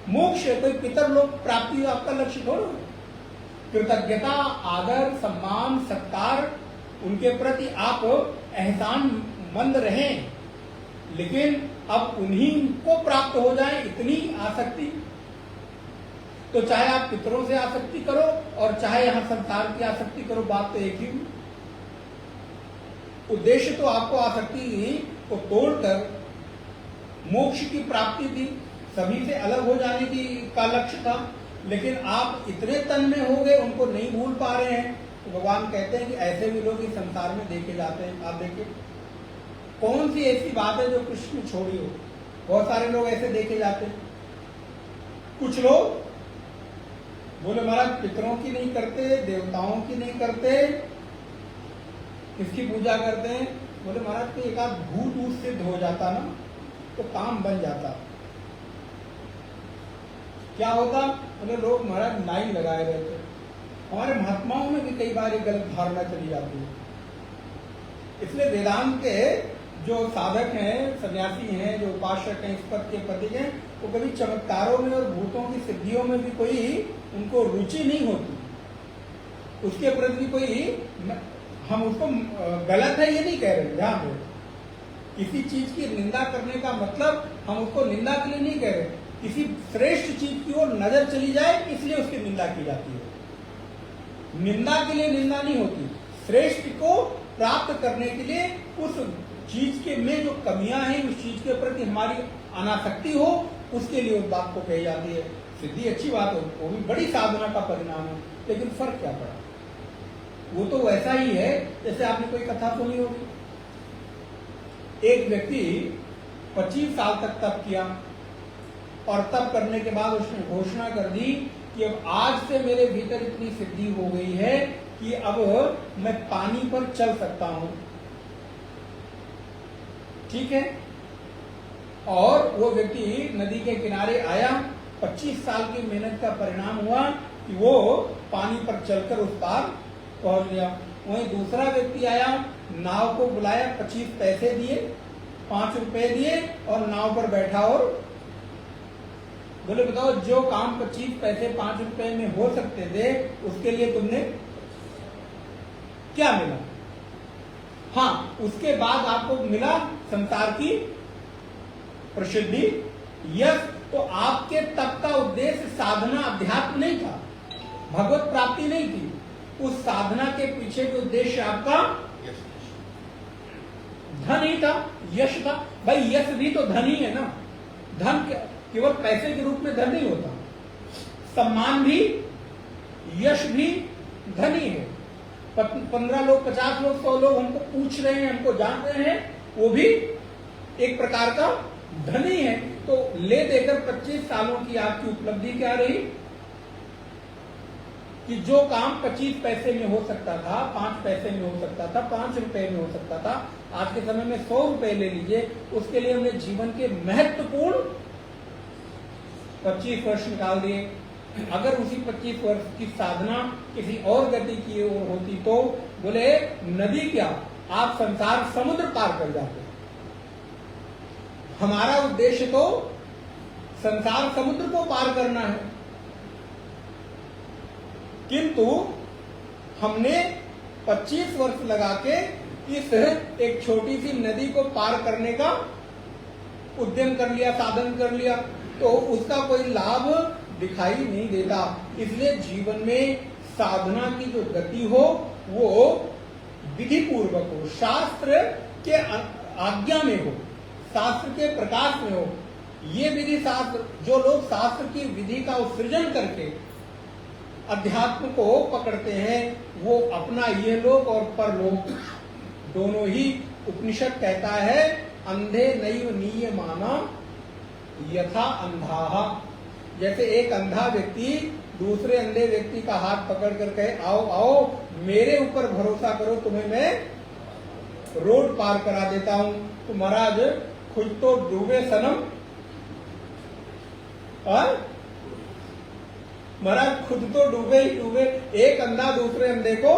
मोक्ष है, कोई पितर लोक प्राप्ति आपका लक्ष्य थोड़ा है। कृतज्ञता, आदर, सम्मान, सत्कार, उनके प्रति आप एहसान मंद रहें, लेकिन अब उन्हीं को प्राप्त हो जाए इतनी आसक्ति, तो चाहे आप पितरों से आसक्ति करो और चाहे यहां संसार की आसक्ति करो, बात तो एक ही। उद्देश्य तो आपको आसक्ति को तोड़कर मोक्ष की प्राप्ति थी, सभी से अलग हो जाने की का लक्ष्य था, लेकिन आप इतने तन में हो गए, उनको नहीं भूल पा रहे हैं। तो भगवान कहते हैं कि ऐसे भी लोग इस संसार में देखे जाते हैं। आप देखिए कौन सी ऐसी बात है जो कृष्ण छोड़ी हो, बहुत सारे लोग ऐसे देखे जाते हैं। कुछ लोग बोले महाराज पितरों की नहीं करते, देवताओं की नहीं करते, किसकी पूजा करते हैं? बोले महाराज को एक आध भूत ऊत सिद्ध हो जाता ना तो काम बन जाता। क्या होता? बोले लोग महाराज लाइन लगाए रहते, हमारे महात्माओं में भी कई बार एक गलत धारणा चली जाती है। इसलिए वेदांत के जो साधक हैं, सन्यासी हैं, जो उपासक हैं, इस पद के प्रतीक हैं, वो कभी चमत्कारों में और भूतों की सिद्धियों में भी कोई उनको रुचि नहीं होती। उसके प्रति कोई, हम उसको गलत है ये नहीं कह रहे। ध्यान दो, किसी चीज की निंदा करने का मतलब हम उसको निंदा के लिए नहीं कह रहे। किसी श्रेष्ठ चीज की ओर नजर चली जाए इसलिए उसकी निंदा की जाती है। निंदा के लिए निंदा नहीं होती, श्रेष्ठ को प्राप्त करने के लिए उस चीज के में जो कमियां हैं, उस चीज के प्रति हमारी अनासक्ति हो, उसके लिए उस बात को कही जाती है। सिद्धि अच्छी बात हो, वो भी बड़ी साधना का परिणाम है, लेकिन फर्क क्या पड़ा? वो तो वैसा ही है जैसे आपने कोई कथा सुनी होगी। एक व्यक्ति 25 साल तक तप किया और तप करने के बाद उसने घोषणा कर दी कि अब आज से मेरे भीतर इतनी सिद्धि हो गई है कि अब मैं पानी पर चल सकता हूं। ठीक है, और वो व्यक्ति नदी के किनारे आया। 25 साल की मेहनत का परिणाम हुआ कि वो पानी पर चलकर उस पार पहुंच गया। वहीं दूसरा व्यक्ति आया, नाव को बुलाया, 25 पैसे दिए, 5 रुपए दिए और नाव पर बैठा और बोले बताओ, जो काम 25 पैसे 5 रुपए में हो सकते थे उसके लिए तुमने क्या मिला? हाँ, उसके बाद आपको मिला संसार की प्रसिद्धि, यश। तो आपके तप का उद्देश्य साधना अध्यात्म नहीं था, भगवत प्राप्ति नहीं थी। उस साधना के पीछे जो उद्देश्य आपका धन ही था, यश था। भाई यश भी तो धन ही है ना। धन केवल पैसे के रूप में धन नहीं होता, सम्मान भी, यश भी धन ही है। 15 लोग, 50 लोग, 100 लोग हमको पूछ रहे हैं, हमको जान रहे हैं, वो भी एक प्रकार का धन ही है। तो ले देकर 25 सालों की आपकी उपलब्धि क्या रही कि जो काम 25 पैसे में हो सकता था, 5 पैसे में हो सकता था, 5 रुपए में हो सकता था, आज के समय में 100 रुपए ले लीजिए, उसके लिए हमने जीवन के महत्वपूर्ण 25 वर्ष निकाल दिए। अगर उसी 25 वर्ष की साधना किसी और गति की ओर होती तो बोले नदी क्या, आप संसार समुद्र पार कर जाते। हमारा उद्देश्य तो संसार समुद्र को पार करना है, किंतु हमने 25 वर्ष लगा के इस एक छोटी सी नदी को पार करने का उद्यम कर लिया, साधन कर लिया, तो उसका कोई लाभ दिखाई नहीं देता। इसलिए जीवन में साधना की जो गति हो वो विधि पूर्वक हो, शास्त्र के आज्ञा में हो, शास्त्र के प्रकाश में हो। ये विधि शास्त्र, जो लोग शास्त्र की विधि का उत्सृजन करके अध्यात्म को पकड़ते हैं, वो अपना ये लोक और परलोक दोनों ही, उपनिषद कहता है, अंधे नैव नीयमाना यथा अंधाहा। जैसे एक अंधा व्यक्ति दूसरे अंधे व्यक्ति का हाथ पकड़ कर कहे आओ आओ मेरे ऊपर भरोसा करो, तुम्हें मैं रोड पार करा देता हूं। तो महाराज खुद तो डूबे सनम, और महाराज खुद तो डूबे ही डूबे। एक अंधा दूसरे अंधे को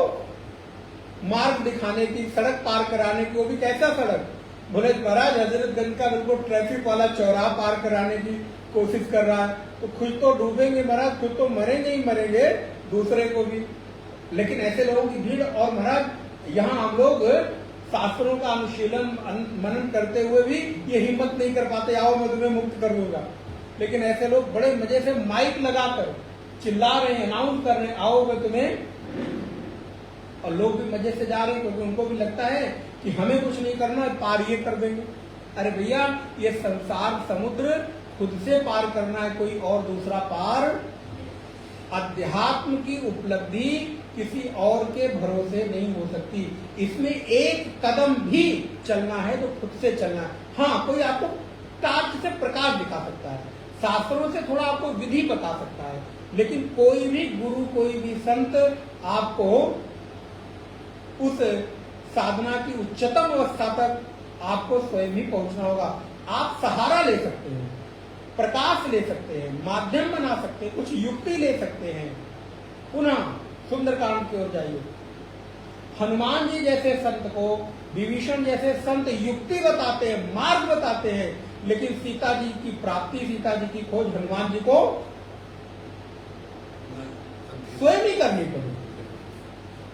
मार्ग दिखाने की, सड़क पार कराने की, वो भी कैसा सड़क? बोले महाराज हजरतगंज का बिल्कुल ट्रैफिक वाला चौराहा पार कराने की कोशिश कर रहा है। तो खुद तो डूबेंगे महाराज, खुद तो मरेंगे ही मरेंगे, दूसरे को भी। लेकिन ऐसे लोगों की भीड़, और महाराज यहाँ हम लोग शास्त्रों का अनुशीलन मनन करते हुए भी ये हिम्मत नहीं कर पाते, आओ मैं तुम्हें मुक्त कर दूंगा। लेकिन ऐसे लोग बड़े मजे से माइक लगाकर चिल्ला रहे हैं, अनाउंस कर रहे हैं, आओ मैं तुम्हें, और लोग भी मजे से जा रहे हैं क्योंकि उनको भी लगता है कि हमें कुछ नहीं करना, पार ये कर देंगे। अरे भैया, ये संसार समुद्र खुद से पार करना है, कोई और दूसरा पार। अध्यात्म की उपलब्धि किसी और के भरोसे नहीं हो सकती। इसमें एक कदम भी चलना है तो खुद से चलना है। हाँ, कोई आपको टार्च से प्रकाश दिखा सकता है, शास्त्रों से थोड़ा आपको विधि बता सकता है, लेकिन कोई भी गुरु, कोई भी संत आपको उस साधना की उच्चतम अवस्था तक आपको स्वयं ही पहुंचना होगा। आप सहारा ले सकते हैं, प्रकाश ले सकते हैं, माध्यम बना सकते हैं, कुछ युक्ति ले सकते हैं, पुनः सुंदरकांड की ओर जाइए। हनुमान जी जैसे संत को, विभीषण जैसे संत युक्ति बताते हैं, मार्ग बताते हैं, लेकिन सीता जी की प्राप्ति, सीता जी की खोज हनुमान जी को स्वयं ही करनी पड़ी।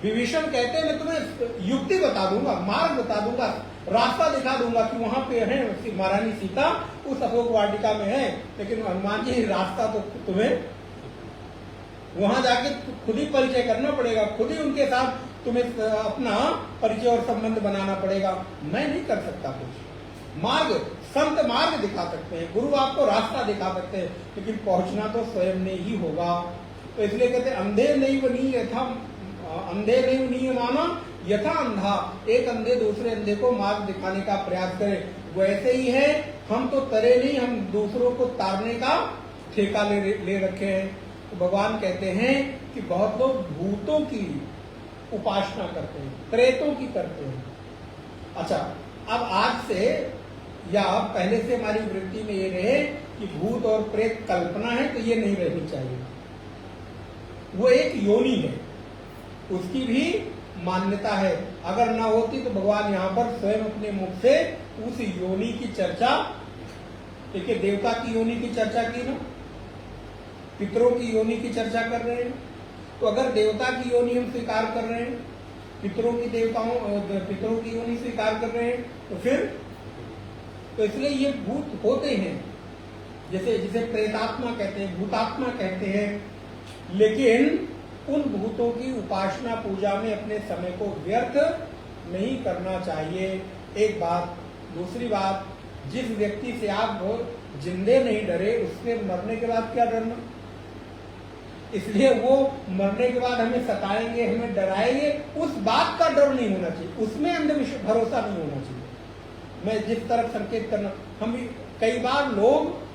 विभीषण कहते हैं मैं तुम्हें युक्ति बता दूंगा, मार्ग बता दूंगा, रास्ता दिखा दूंगा कि वहां पे है महारानी सीता, उस अशोक वाटिका में है, लेकिन हनुमान जी रास्ता तो तुम्हें वहां जाके खुद ही परिचय करना पड़ेगा, खुद ही उनके साथ तुम्हें अपना परिचय और संबंध बनाना पड़ेगा। मैं नहीं कर सकता कुछ। मार्ग, संत मार्ग दिखा सकते हैं, गुरु आपको रास्ता दिखा सकते हैं, लेकिन पहुंचना तो स्वयं ने ही होगा। तो इसलिए कहते अंधे नहीं बनी यथा, अंधे नहीं माना यथा अंधा, एक अंधे दूसरे अंधे को मार्ग दिखाने का प्रयास करे। वैसे ही है, हम तो तरे नहीं, हम दूसरों को तारने का ठेका ले रखे हैं। तो भगवान कहते हैं कि बहुत लोग भूतों की उपासना करते हैं, प्रेतों की करते हैं। अच्छा, अब आज से या पहले से हमारी वृत्ति में ये रहे कि भूत और प्रेत कल्पना है, तो ये नहीं रहनी चाहिए। वो एक योनि है, उसकी भी मान्यता है। अगर ना होती तो भगवान यहाँ पर स्वयं अपने मुख से उस योनि की चर्चा, देखिए देवता की योनि की चर्चा की ना, पितरों की योनि की चर्चा कर रहे हैं। तो अगर देवता की योनि हम स्वीकार कर रहे हैं, पितरों की योनि स्वीकार कर रहे हैं, तो फिर तो इसलिए ये भूत होते हैं, जिसे प्रेतात्मा कहते हैं, भूतात्मा कहते हैं। लेकिन उन भूतों की उपासना पूजा में अपने समय को व्यर्थ नहीं करना चाहिए, एक बात। दूसरी बात, जिस व्यक्ति से आप जिंदे नहीं डरे, उससे मरने के बाद क्या डरना। इसलिए वो मरने के बाद हमें सताएंगे, हमें डराएंगे, उस बात का डर नहीं होना चाहिए, उसमें अंधविश्वास भरोसा नहीं होना चाहिए। मैं जिस तरफ संकेत करना, हम कई बार लोग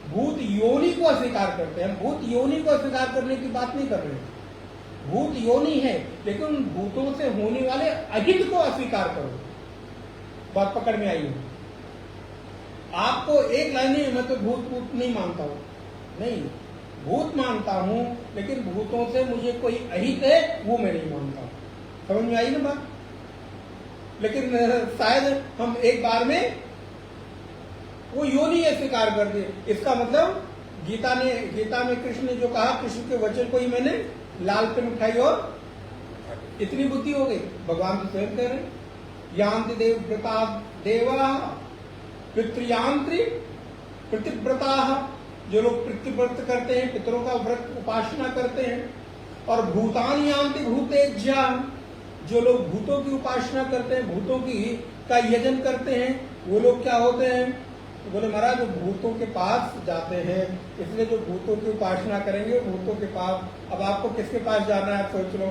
भूत योनि को अस्वीकार करते हैं। भूत योनि को अस्वीकार करने की बात नहीं कर रहे हैं, भूत योनि है, लेकिन उन भूतों से होने वाले अहित को अस्वीकार करो। बात पकड़ में आई हो? आपको एक लाइन नहीं, मैं तो भूत नहीं मानता हूं, नहीं, भूत मानता हूं, लेकिन भूतों से मुझे कोई अहित है वो मैं नहीं मानता। समझ में आई ना बात? लेकिन शायद हम एक बार में वो योनि स्वीकार कर दिए। इसका मतलब गीता में कृष्ण ने जो कहा, कृष्ण के वचन को ही मैंने लाल पेन उठाई और इतनी बुद्धि हो गई। भगवान तो स्वयं कह रहे हैं, यांति देव व्रता देवा पितृयांत्रि प्रतिव्रता, जो लोग पितृव्रत करते हैं, पितरों का व्रत उपासना करते हैं। और भूतान यांति भूतेज्या, जो लोग भूतों की उपासना करते हैं, भूतों की का यजन करते हैं, वो लोग क्या होते हैं? तो बोले महाराज जो भूतों के पास जाते हैं, इसलिए जो भूतों की उपासना करेंगे भूतों के पास। अब आपको किसके पास जाना है, आप सोच लो।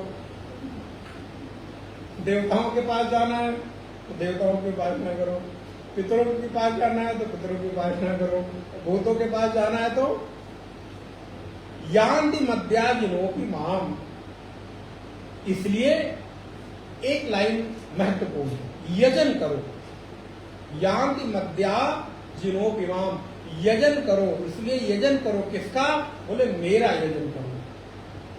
देवताओं के पास जाना है तो देवताओं की उपासना करो, पितरों के पास जाना है तो पितरों की उपासना करो, भूतों के पास जाना है तो यान्ति मद्याजिनोपि माम। इसलिए एक लाइन महत्वपूर्ण है, यजन करो। यान्ति मद्याजिनोपि माम, यजन करो। इसलिए यजन करो किसका? बोले मेरा यजन करो।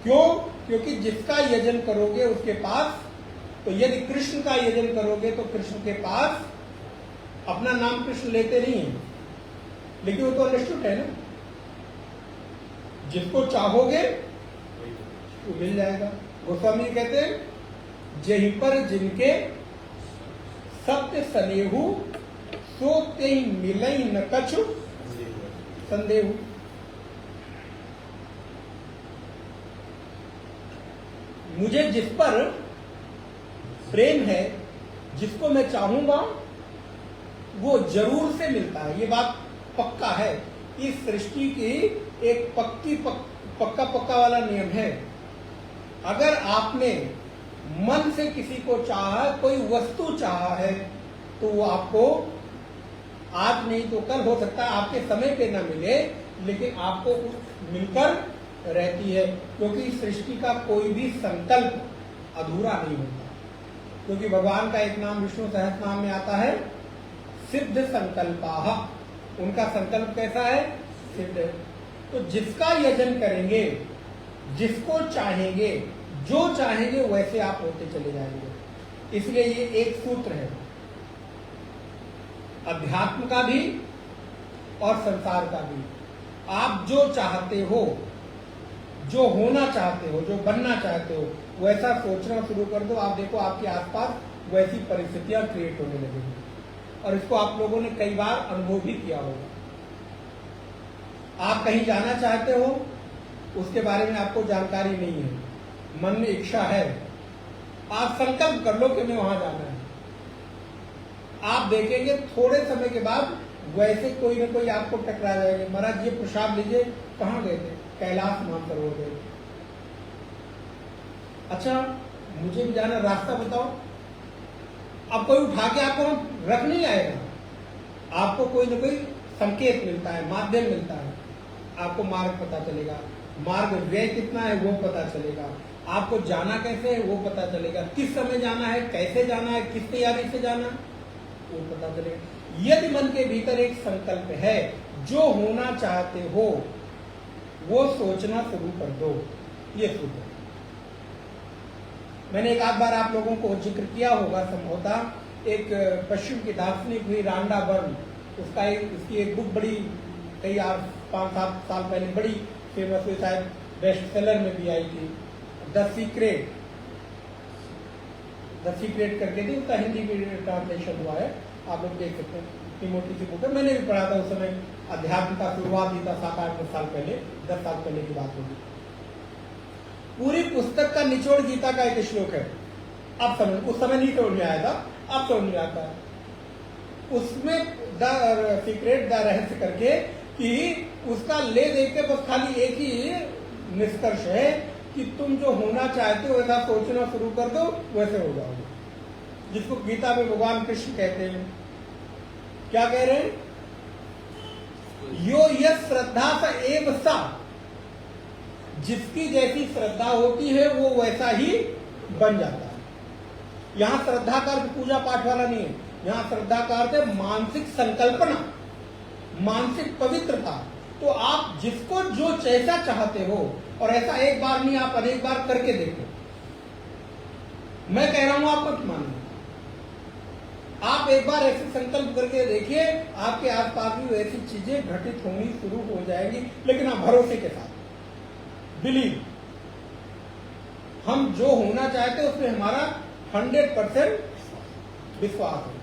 क्यों? क्योंकि जिसका यजन करोगे उसके पास, तो यदि कृष्ण का यजन करोगे तो कृष्ण के पास, अपना नाम कृष्ण लेते नहीं है, लेकिन वो तो अनिष्ट है ना, जिसको चाहोगे वो मिल जाएगा। गोस्वामी कहते हैं जहीं पर जिनके सत्य सनेहु सो तेहि मिलई न कछु संदेहु। मुझे जिस पर प्रेम है, जिसको मैं चाहूंगा वो जरूर से मिलता है। ये बात पक्का है, इस सृष्टि की एक पक्का वाला नियम है। अगर आपने मन से किसी को चाहा, कोई वस्तु चाहा है, तो वो आपको आज नहीं तो कल, हो सकता है आपके समय पे ना मिले, लेकिन आपको मिलकर रहती है। क्योंकि सृष्टि का कोई भी संकल्प अधूरा नहीं होता। क्योंकि भगवान का एक नाम विष्णु सहस्रनाम में आता है सिद्ध संकल्पाः। उनका संकल्प कैसा है? सिद्ध है। तो जिसका यजन करेंगे, जिसको चाहेंगे, जो चाहेंगे वैसे आप होते चले जाएंगे। इसलिए ये एक सूत्र है, अध्यात्म का भी और संसार का भी। आप जो चाहते हो, जो होना चाहते हो, जो बनना चाहते हो, वैसा सोचना शुरू कर दो। आप देखो आपके आसपास वैसी परिस्थितियां क्रिएट होने लगेंगी, और इसको आप लोगों ने कई बार अनुभव भी किया होगा। आप कहीं जाना चाहते हो, उसके बारे में आपको जानकारी नहीं है, मन में इच्छा है, आप संकल्प कर लो कि मैं वहां जाना है। आप देखेंगे थोड़े समय के बाद वैसे कोई ना कोई आपको टकरा जाएगा, महाराज ये प्रसाद लीजिए, कहाँ गए थे? कैलाश मानसरोवर गए। अच्छा मुझे भी जाना, रास्ता बताओ। अब कोई उठा के आपको रख नहीं आएगा, आपको कोई ना कोई संकेत मिलता है, माध्यम मिलता है, आपको मार्ग पता चलेगा, मार्ग व्यय कितना है वो पता चलेगा, आपको जाना कैसे है वो पता चलेगा, किस समय जाना है, कैसे जाना है, किस तैयारी से जाना वो पता चलेगा। यदि मन के भीतर एक संकल्प है, जो होना चाहते हो वो सोचना शुरू कर दो। ये सूत्र मैंने एक आध बार आप लोगों को जिक्र किया होगा संभवतः। एक पश्चिम की दार्शनिक हुई रांडा बर्न, उसकी एक बुक बड़ी कई 5-7 साल पहले बड़ी फेमस हुई, शायद बेस्ट सेलर में भी आई थी, द सीक्रेट करके थी। उसका हिंदी में ट्रांसलेशन हुआ है, आप लोग देख सकते हैं। मोटी सी बुक है, मैंने भी पढ़ा था उस समय। अध्यात्म का शुरुआत ही था 7-8 साल पहले, 10 साल पहले की बात होगी। पूरी पुस्तक का निचोड़ गीता का एक श्लोक है। अब समझ, उस समय नहीं समझ में आया था, अब समझ में आता है। उसमें द सीक्रेट, द रहस्य करके, कि उसका ले देख के बस खाली एक ही निष्कर्ष है कि तुम जो होना चाहते हो वैसा सोचना शुरू कर दो, वैसे हो जाओगे। जिसको गीता में भगवान कृष्ण कहते हैं, क्या कह रहे हैं? यो यस श्रद्धा सा एव सा, जिसकी जैसी श्रद्धा होती है वो वैसा ही बन जाता है। यहां श्रद्धा का अर्थ पूजा पाठ वाला नहीं है, यहां श्रद्धा का अर्थ है मानसिक संकल्पना, मानसिक पवित्रता। तो आप जिसको जो जैसा चाहते हो, और ऐसा एक बार नहीं, आप अनेक बार करके देखो। मैं कह रहा हूं आप मत मानिए, आप एक बार ऐसे संकल्प करके देखिए, आपके आसपास भी ऐसी चीजें घटित होनी शुरू हो जाएगी। लेकिन आप भरोसे के साथ, बिलीव, हम जो होना चाहते हैं उसमें हमारा 100% विश्वास है।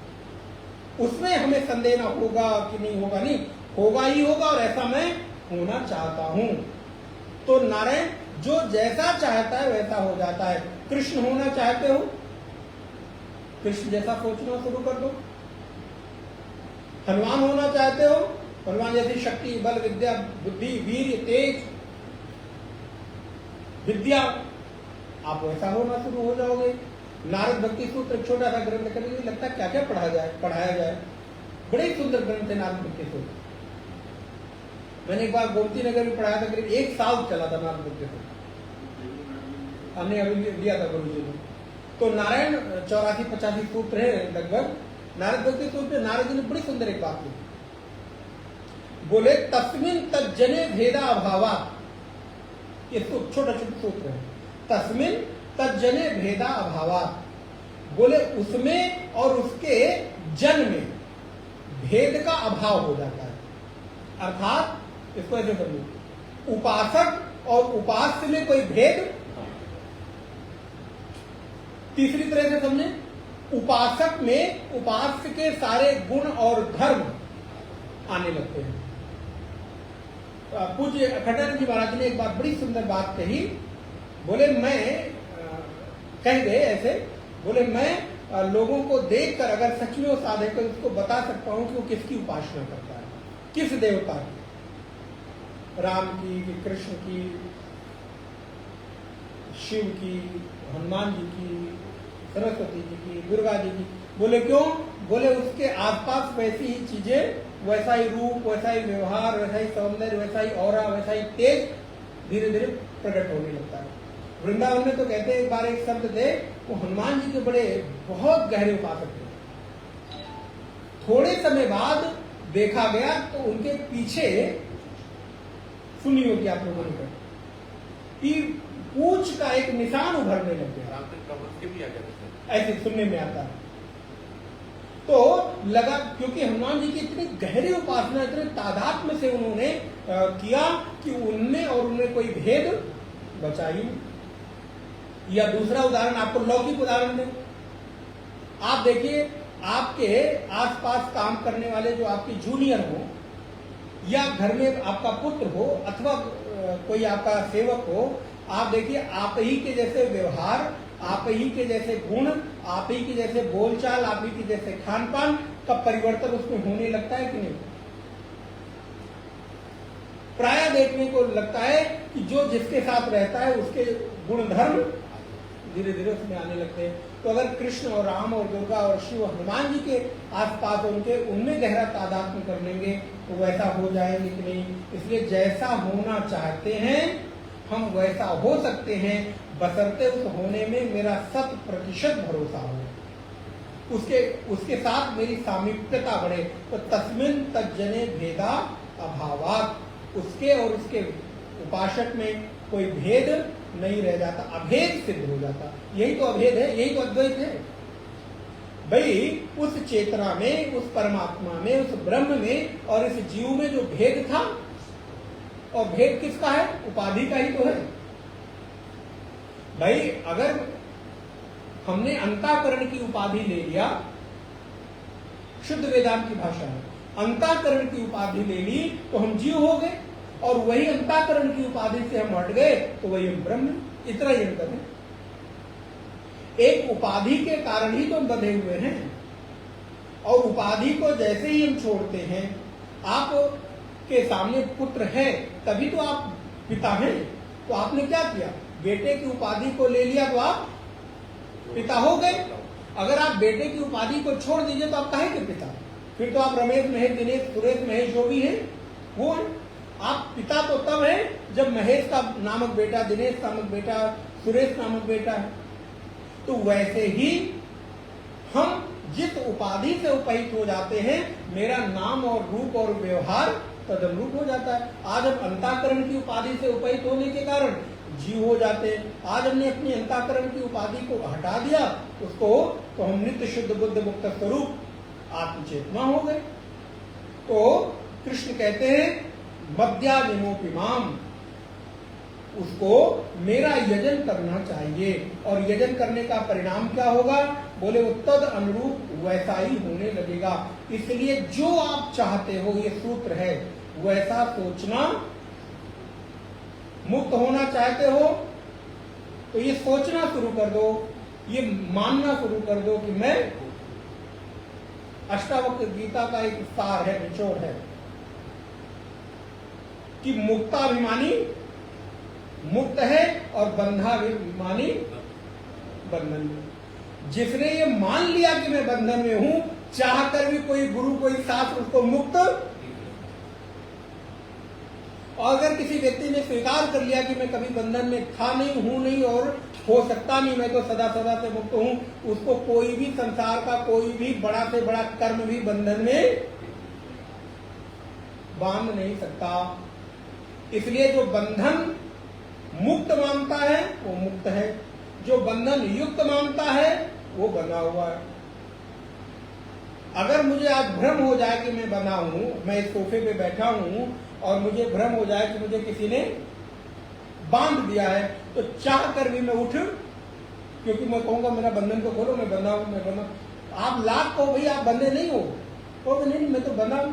उसमें हमें संदेह ना होगा कि नहीं होगा, नहीं होगा ही होगा, और ऐसा मैं होना चाहता हूं। तो नारायण जो जैसा चाहता है वैसा हो जाता है। कृष्ण होना चाहते हो, कृष्ण जैसा सोचना शुरू कर दो। हनुमान होना चाहते हो, हनुमान जैसी शक्ति, बल, विद्या, बुद्धि, वीर, तेज, विद्या, आप वैसा होना शुरू हो जाओगे। नारद भक्ति सूत्र छोटा सा ग्रंथ करने लगता है क्या क्या पढ़ाया जाए। बड़े सुंदर ग्रंथ है नारद भक्ति सूत्र। मैंने एक बार गोमती नगर में पढ़ाया था, करीब 1 साल चला था नारद भक्ति सूत्र, हमने अभी दिया था गुरु जी ने। तो नारायण 84-85 सूत्र है लगभग। नारद भक्ति सूत्र में नारद जी ने बड़ी सुंदर एक बात की, बोले तस्मिन तज्जने भेदा अभावा। ये छोटा सूत्र है, तस्मिन तज्जने भेदा अभावा। बोले उसमें और उसके जन में भेद का अभाव हो जाता है। अर्थात इसको ऐसे समझो, उपासक और उपास्य में कोई भेद। तीसरी तरह से समझे, उपासक में उपास्य के सारे गुण और धर्म आने लगते हैं। पूज्य अखंडानंद जी महाराज ने एक बात बड़ी सुंदर बात कही। बोले मैं कह गए ऐसे, बोले मैं लोगों को देखकर अगर सच में वो साधक है उसको बता सकता हूं कि वो किसकी उपासना करता है, किस देवता की, राम की, कृष्ण की, शिव की, हनुमान जी की, सरस्वती जी की, दुर्गा जी की। बोले क्यों? बोले उसके आसपास वैसी ही चीजें, वैसा ही रूप, वैसा ही व्यवहार, वैसा ही सौंदर्य, वैसा ही ऑरा, वैसा ही तेज धीरे धीरे प्रकट होने लगता है। वृंदावन में तो कहते हैं, एक बार एक संत थे, वो हनुमान जी के बड़े बहुत गहरे उपासक थे। थोड़े समय बाद देखा गया तो उनके पीछे, सुनी होगी आप लोगों ने, कि ऊंच का एक निशान उभरने लग गया। राम तक कमर के भी आ जाते हैं। ऐसे सुनने में आता है। तो लगा, क्योंकि हनुमान जी की इतनी गहरी उपासना, इतने तादात्म्य से उन्होंने किया कि उनमें और उनमें कोई भेद बचा ही नहीं। या दूसरा उदाहरण, आपको लौकिक उदाहरण दें। आप देखिए, आपके आसपास काम करने वाले जो आपके जूनियर हो, या घर में आपका पुत्र हो, अथवा कोई आपका सेवक हो, आप देखिए आप ही के जैसे व्यवहार, आप ही के जैसे गुण, आप ही के जैसे बोलचाल, आप ही के जैसे खान पान का परिवर्तन उसमें होने लगता है कि नहीं? प्राय देखने को लगता है कि जो जिसके साथ रहता है उसके गुण धर्म धीरे धीरे उसमें आने लगते हैं। तो अगर कृष्ण और राम और दुर्गा और शिव हनुमान जी के आसपास उनमें गहरा तादात्म्य कर लेंगे तो वैसा हो जाएंगे कि नहीं? इसलिए जैसा होना चाहते हैं हम वैसा हो सकते हैं, बशर्ते उस होने में मेरा 100% भरोसा हो, उसके साथ मेरी सामीप्यता बढ़े। तो तस्मिन् तज्जने भेदा अभावात्, उसके और उसके उपासक में कोई भेद नहीं रह जाता, अभेद सिद्ध हो जाता। यही तो अभेद है, यही तो अद्वैत है भाई। उस चेतना में, उस परमात्मा में, उस ब्रह्म में और इस जीव में जो भेद था, और भेद किसका है? उपाधि का ही तो है भाई। अगर हमने अंतःकरण की उपाधि ले लिया, शुद्ध वेदांत की भाषा में अंतःकरण की उपाधि ले ली तो हम जीव हो गए, और वही अंतःकरण की उपाधि से हम हट गए तो वही हम ब्रह्म। इतना ही अंतर है। एक उपाधि के कारण ही तो हम बंधे हुए हैं, और उपाधि को जैसे ही हम छोड़ते हैं, आप के सामने पुत्र है तभी तो आप पिता हैं। तो आपने क्या किया? बेटे की उपाधि को ले लिया तो आप पिता हो गए। अगर आप बेटे की उपाधि को छोड़ दीजिए तो आप काहे के पिता? फिर तो आप रमेश, महेश, दिनेश, सुरेश, महेश जो भी हैं वो हैं। आप पिता तो तब है जब महेश का नामक बेटा, दिनेश नामक बेटा, सुरेश नामक बेटा है। तो वैसे ही हम जिस उपाधि से उपहित हो जाते हैं, मेरा नाम और रूप और व्यवहार तदनुरूप हो जाता है। आज हम अंतःकरण की उपाधि से उपहित होने के कारण जीव हो जाते हैं। आज हमने अपनी अंतःकरण की उपाधि को हटा दिया उसको, तो हम नित्य शुद्ध बुद्ध मुक्त स्वरूप आत्मचेतना हो गए। तो कृष्ण कहते हैं मद्यानिमोपिमाम, उसको मेरा यजन करना चाहिए। और यजन करने का परिणाम क्या होगा? बोले वो तद अनुरूप वैसा ही होने लगेगा। इसलिए जो आप चाहते हो, ये सूत्र है, वैसा सोचना। मुक्त होना चाहते हो तो ये सोचना शुरू कर दो, ये मानना शुरू कर दो कि मैं, अष्टावक्र गीता का एक सार है, निचोड़ है कि मुक्ताभिमानी मुक्त है और बंधाभिमानी बंधन में। जिसने ये मान लिया कि मैं बंधन में हूं, चाहकर भी कोई गुरु, कोई शास्त्र उसको मुक्त, और अगर किसी व्यक्ति ने स्वीकार कर लिया कि मैं कभी बंधन में था नहीं, हूं नहीं और हो सकता नहीं, मैं तो सदा सदा से मुक्त हूं, उसको कोई भी संसार का कोई भी बड़ा से बड़ा कर्म भी बंधन में बांध नहीं सकता। इसलिए जो बंधन मुक्त मानता है वो मुक्त है, जो बंधन युक्त मानता है वो बंधा हुआ है। अगर मुझे आज भ्रम हो जाए कि मैं बंधा हूं, मैं इस सोफे पे बैठा हूं और मुझे भ्रम हो जाए कि मुझे किसी ने बांध दिया है, तो चाह कर भी मैं उठ, क्योंकि मैं कहूंगा मेरा बंधन तो खोलो, मैं बंधा हूं, मैं बंधा। आप लाख कहो भाई आप बंधे नहीं हो, कहो नहीं मैं तो बंधा हूं।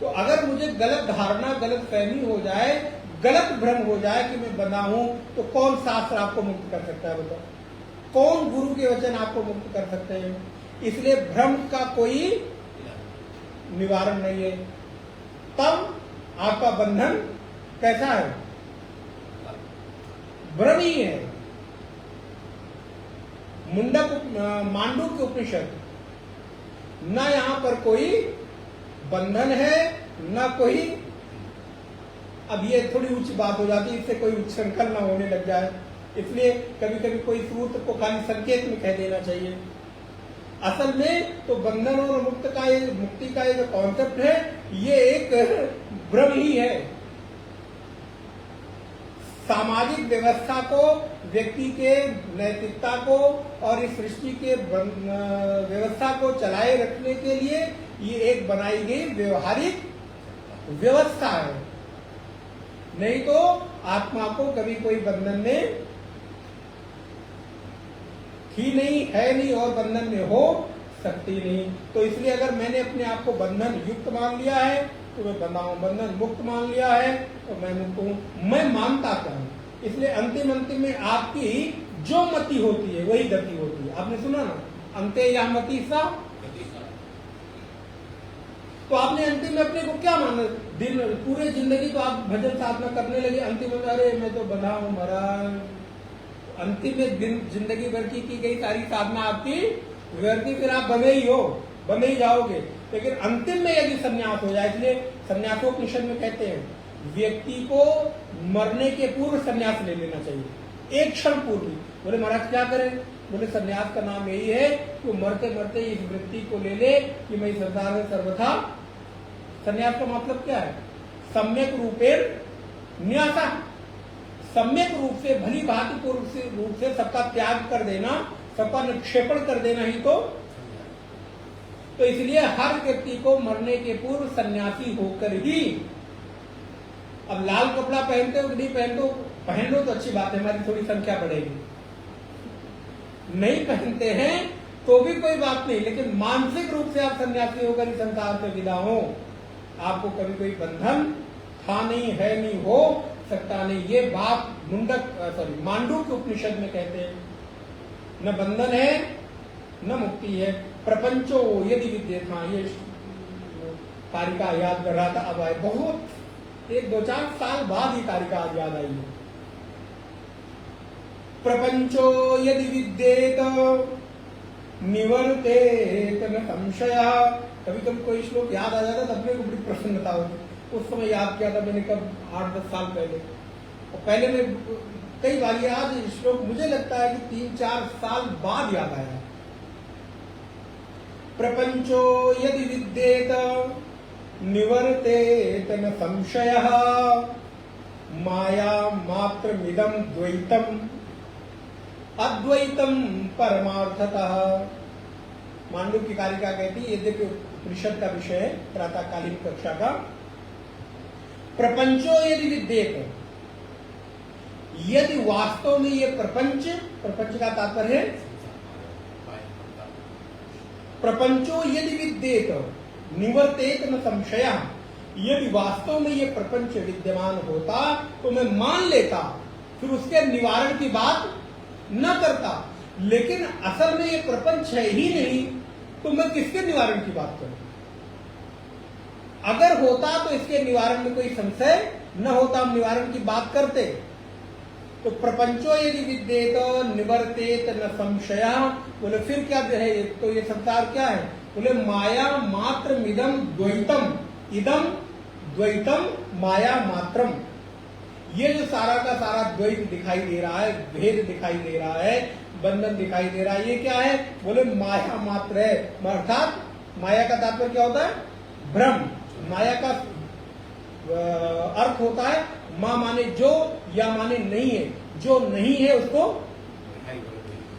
तो अगर मुझे गलत धारणा, गलत फहमी हो जाए, गलत भ्रम हो जाए कि मैं बंधा हूं, तो कौन शास्त्र आपको मुक्त कर सकता है? बताओ, कौन गुरु के वचन आपको मुक्त कर सकते हैं? इसलिए भ्रम का कोई निवारण नहीं है। तब आपका बंधन कैसा है? भ्रम ही है। मांडुक्य उपनिषद, न यहां पर कोई बंधन है न कोई, अब ये थोड़ी उच्च बात हो जाती है, इससे कोई उच्छृंखल न होने लग जाए, इसलिए कभी कभी कोई सूत्र को खाली संकेत में कह देना चाहिए। असल में तो बंधन और मुक्ति का ये जो कॉन्सेप्ट है, ये एक भ्रम ही है। सामाजिक व्यवस्था को, व्यक्ति के नैतिकता को और इस सृष्टि के व्यवस्था को चलाए रखने के लिए ये एक बनाई गई व्यवहारिक व्यवस्था है। नहीं तो आत्मा को कभी कोई बंधन में ही नहीं, है नहीं और बंधन में हो सकती नहीं। तो इसलिए अगर मैंने अपने आप को बंधन युक्त मान लिया है तो मैं बंधा हूं, बंधन मुक्त मान लिया है तो मैं मुक्त हूं। मैं मानता क्या हूं? इसलिए अंतिम में आपकी जो मति होती है वही गति होती है। आपने सुना ना, अंते या मति सा। तो आपने अंतिम में अपने को क्या माना? दिन पूरे जिंदगी तो आप भजन साधना करने लगे, अंतिम में अरे मैं तो बंधा हूं महाराज। अंतिम में दिन जिंदगी भर की गई सारी साधना आपकी व्यर्थी, फिर आप बंधे ही हो, बंधे ही जाओगे। लेकिन अंतिम में यदि संन्यास हो जाए, इसलिए संन्यासोपनिषद में कहते हैं व्यक्ति को मरने के पूर्व संन्यास ले लेना चाहिए, एक क्षण पूर्व ही। बोले महाराज क्या करें? बोले संन्यास का नाम यही है कि मरते मरते इस वृत्ति को ले ले कि मैं इस संसार में सर्वथा। संन्यास का मतलब क्या है? सम्यक रूपेण न्यासा, सम्यक रूप से भली भांति रूप से सबका त्याग कर देना, सबका निक्षेपण कर देना ही तो इसलिए हर व्यक्ति को मरने के पूर्व सन्यासी होकर ही, अब लाल कपड़ा पहनते हो कि नहीं पहन लो तो अच्छी बात है, हमारी थोड़ी संख्या बढ़ेगी। नहीं पहनते हैं तो भी कोई बात नहीं, लेकिन मानसिक रूप से आप सन्यासी होकर इस संसार से विदा हो। आपको कभी कोई बंधन था नहीं, है नहीं, हो सकता नहीं। ये बात मांडुक्य उपनिषद में कहते हैं, न बंधन है न मुक्ति है। प्रपंचो यदि विद्येत। हाँ, ये कारिका याद कर रहा था, अब आए बहुत 1-2-4 साल बाद ही कारिका आज याद आई है। प्रपंचो यदि विद्येत निवर्तेत न संशयः। कभी कभी कोई श्लोक याद आ जाता तब मेरे को बड़ी प्रसन्नता होती। उस समय याद किया था मैंने, कब 8-10 साल पहले। और पहले में कई बार आज श्लोक मुझे लगता है कि 3-4 साल बाद याद आया। प्रपंचो यदि विद्येत निवर्तेत न संशयः माया मात्रमिदं द्वैतम अद्वैतम परमार्थतः। मांडुक्य की कारिका कहती है, यद्यपि उपनिषद का विषय है प्रातःकालीन कक्षा का। प्रपंचो यदि विद्येत, यदि वास्तव में ये प्रपंच का तात्पर्य है प्रपंचो यदि विद्येत निवर्तेत न संशयः। यदि वास्तव में ये प्रपंच विद्यमान होता तो मैं मान लेता, फिर उसके निवारण की बात न करता। लेकिन असल में ये प्रपंच है ही नहीं तो मैं किसके निवारण की बात करूं? अगर होता तो इसके निवारण में कोई संशय न होता, हम निवारण की बात करते। तो प्रपंचो यदि विद्येत निवर्तेत न संशयः, बोले फिर क्या है? तो ये संसार क्या है? बोले माया मात्र इदम द्वैतम, इदम द्वैतम माया मात्रम। ये जो सारा का सारा द्वैत दिखाई दे रहा है, भेद दिखाई दे रहा है, बंधन दिखाई दे रहा है, ये क्या है? बोले माया मात्र है। अर्थात माया का तात्पर्य क्या होता है? भ्रम। माया का अर्थ होता है मां माने जो, या माने नहीं है। जो नहीं है उसको,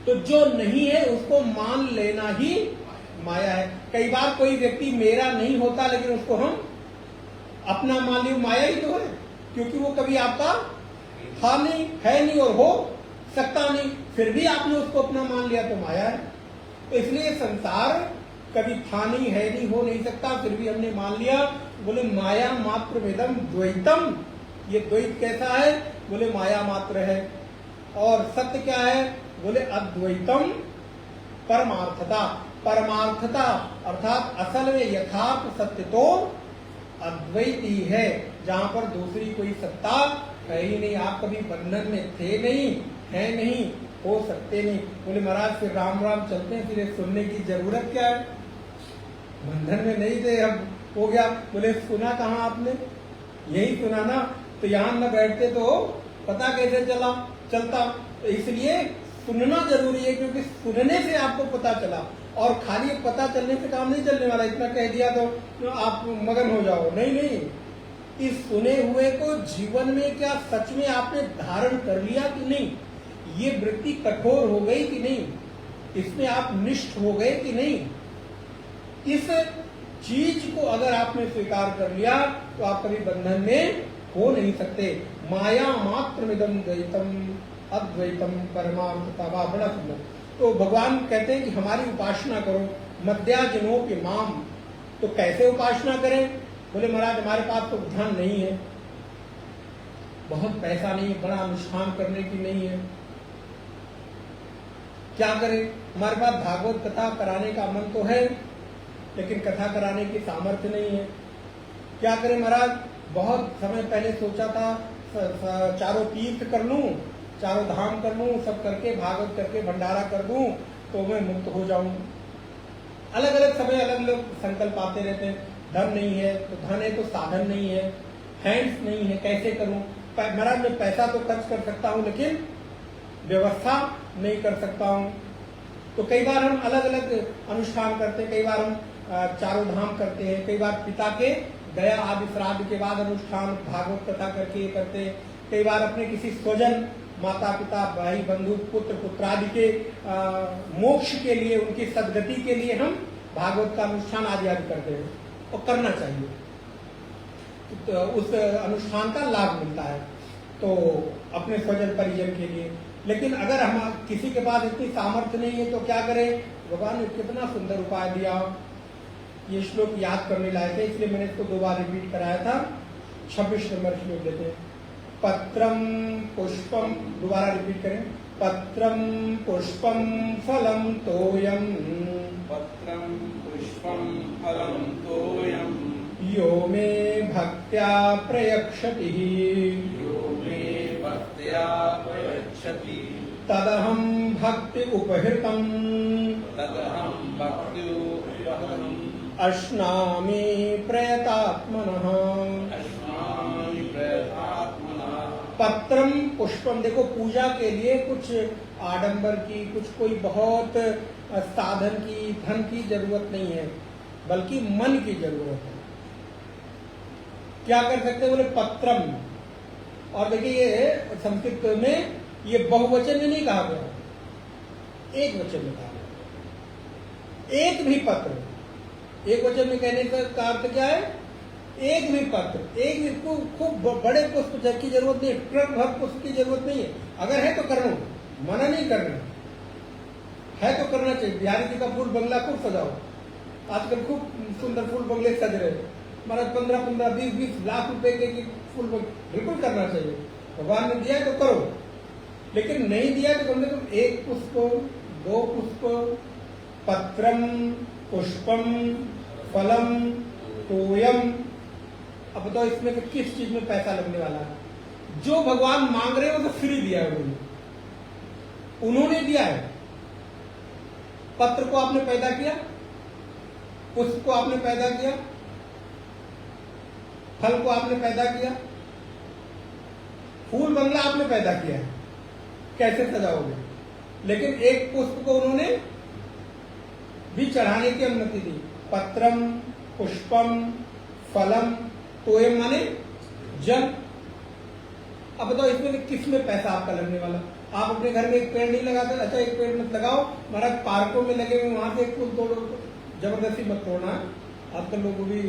तो जो नहीं है उसको मान लेना ही माया है। कई बार कोई व्यक्ति मेरा नहीं होता लेकिन उसको हम अपना मान लिया, माया ही तो है, क्योंकि वो कभी आपका था नहीं, है नहीं और हो सकता नहीं, फिर भी आपने उसको अपना मान लिया तो माया है। तो इसलिए संसार कभी था नहीं, है नहीं, हो नहीं सकता, फिर भी हमने मान लिया। बोले माया मात्र वेदम द्वैतम। ये द्वैत कैसा है? बोले माया मात्र है। और सत्य क्या है? बोले अद्वैतम परमार्थता। परमार्थता अर्थात असल में यथार्थ सत्य तो अद्वैत ही है, जहां पर दूसरी कोई सत्ता है ही नहीं। आप कभी बंधन में थे नहीं, है नहीं, हो सकते नहीं। बोले महाराज फिर राम राम चलते हैं, फिर सुनने की जरूरत क्या है? बंधन में नहीं थे, अब हो गया। बोले सुना कहाँ आपने? यही सुना ना, तो यहाँ न बैठते तो पता कैसे चलता। तो इसलिए सुनना जरूरी है, क्योंकि सुनने से आपको पता चला। और खाली पता चलने से काम नहीं चलने वाला, इतना कह दिया तो आप मगन हो जाओ, नहीं। इस सुने हुए को जीवन में क्या सच में आपने धारण कर लिया कि नहीं, ये वृत्ति कठोर हो गई कि नहीं, इसमें आप निष्ठ हो गए कि नहीं, इस चीज को अगर आपने स्वीकार कर लिया तो आप कभी बंधन में हो नहीं सकते। माया मात्र मिदम द्वैतम अद्वैतम परमार्थता, बड़ा सुंदर। तो भगवान कहते हैं कि हमारी उपासना करो, मध्याजनों के माम। तो कैसे उपासना करें? बोले महाराज हमारे पास तो ध्यान नहीं है, बहुत पैसा नहीं है, बड़ा अनुष्ठान करने की नहीं है, क्या करें? हमारे पास भागवत कथा कराने का मन तो है लेकिन कथा कराने की सामर्थ्य नहीं है, क्या करें महाराज? बहुत समय पहले सोचा था चारों तीर्थ कर लूं, चारों धाम कर लूं, सब करके भागवत करके भंडारा कर दूं तो मैं मुक्त हो जाऊं। अलग अलग समय अलग अलग संकल्प आते रहते हैं। धन नहीं है तो धन है तो साधन नहीं है, हैंड्स नहीं है, कैसे करूं? महाराज मैं पैसा तो खर्च कर सकता हूं लेकिन व्यवस्था नहीं कर सकता हूं। तो कई बार हम अलग अलग अनुष्ठान करते हैं, कई बार हम चारों धाम करते हैं, कई बार पिता के गया आदि श्राद्ध के बाद अनुष्ठान भागवत कथा करके करते हैं, कई बार अपने किसी स्वजन माता पिता भाई बंधु पुत्र पुत्रादि के मोक्ष के लिए, उनकी सदगति के लिए हम भागवत का अनुष्ठान आदि आदि करते हैं और करना चाहिए, तो उस अनुष्ठान का लाभ मिलता है तो अपने स्वजन परिजन के लिए। लेकिन अगर हम किसी के पास इतनी सामर्थ्य नहीं है तो क्या करें? भगवान ने कितना सुंदर उपाय दिया। ये श्लोक याद करने लायक है, इसलिए मैंने इसको 2 बार रिपीट कराया था। 26 नंबर श्लोक देते हैं। पत्रम पुष्पम, दोबारा रिपीट करें। पत्रम पुष्पम फलम तोयम, पत्रम पुष्पम फलम तोयम, यो मे भक्त्या प्रयक्षति, यो मे भक्त्या प्रयच्छति, तदहं भक्ति उपहृतम्, तदहं भक्त्युपहृतम्, अश्नामि प्रयतात्मनः, अश्नामि प्रयतात्मनः। पत्रम पुष्पम, देखो पूजा के लिए कुछ आडंबर की, कुछ कोई बहुत साधन की, धन की जरूरत नहीं है, बल्कि मन की जरूरत है। क्या कर सकते हैं? बोले पत्रम। और देखिए ये संस्कृत में ये बहुवचन में नहीं कहा गया, एक वचन में कहा गया। एक भी पत्र, एक वचन में कहने का अर्थ क्या है? एक भी पत्र, एक भी खूब बड़े पुष्प की जरूरत नहीं है, ट्रक भर पुष्प की जरूरत नहीं है। अगर है तो कर लो, मना नहीं करना है तो करना चाहिए। बिहारी जी का फूल बंगला खूब सजाओ, आजकल खूब सुंदर फूल बंगले सज रहे हैं महाराज, 15-15, 20-20 लाख रुपए के फूल बिल्कुल करना चाहिए। भगवान ने दिया तो करो, लेकिन नहीं दिया तो कम से कम 1 पुष्प, 2 पुष्प, पत्रम पुष्पम फलम तोयम। अब बताओ इसमें से किस चीज में पैसा लगने वाला है? जो भगवान मांग रहे हो तो फ्री दिया है उन्होंने दिया है। पत्र को आपने पैदा किया, पुष्प को आपने पैदा किया, फल को आपने पैदा किया, फूल बंगला आपने पैदा किया है, कैसे सजाओगे? लेकिन एक पुष्प को उन्होंने भी चढ़ाने की अनुमति दी। पत्रम पुष्पम फलम तोयम माने जल। अब बताओ इसमें किस में पैसा आपका लगने वाला? आप अपने घर में एक पेड़ नहीं लगाते? अच्छा एक पेड़ मत लगाओ महाराज, पार्कों में लगे हुए वहां से एक फूल तोड़ो, जबरदस्ती मत तोड़ना। आजकल लोग भी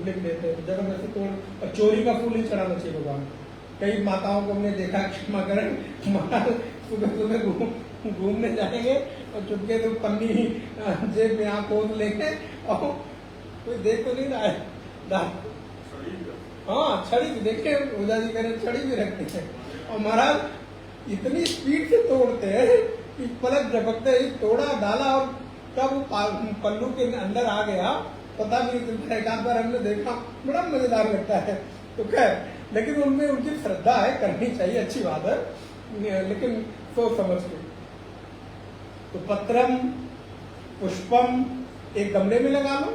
लिख देते हैं जबरदस्ती तोड़, और चोरी का फूल ही चढ़ाना चाहिए भगवान। कई माताओं को हमने देखा, क्षमा करें, महाराज सुबह सुबह घूमने जाएंगे और चुपके तो पन्नी जेब में यहाँ खोद लेंगे और कोई देख तो नहीं रहा है। हाँ छड़ी भी देखे, ओझा जी करें छड़ी भी रखते हैं, और महाराज इतनी स्पीड से तोड़ते हैं कि पलक झपकते ही तोड़ा डाला और कब पल्लू के अंदर आ गया पता नहीं चलता। एक आध बार हमने देखा, बड़ा मजेदार लगता है। तो खैर, लेकिन उनमें उनकी श्रद्धा है, करनी चाहिए, अच्छी बात है, लेकिन सोच समझ के। तो पत्रम पुष्पम एक गमले में लगा लो,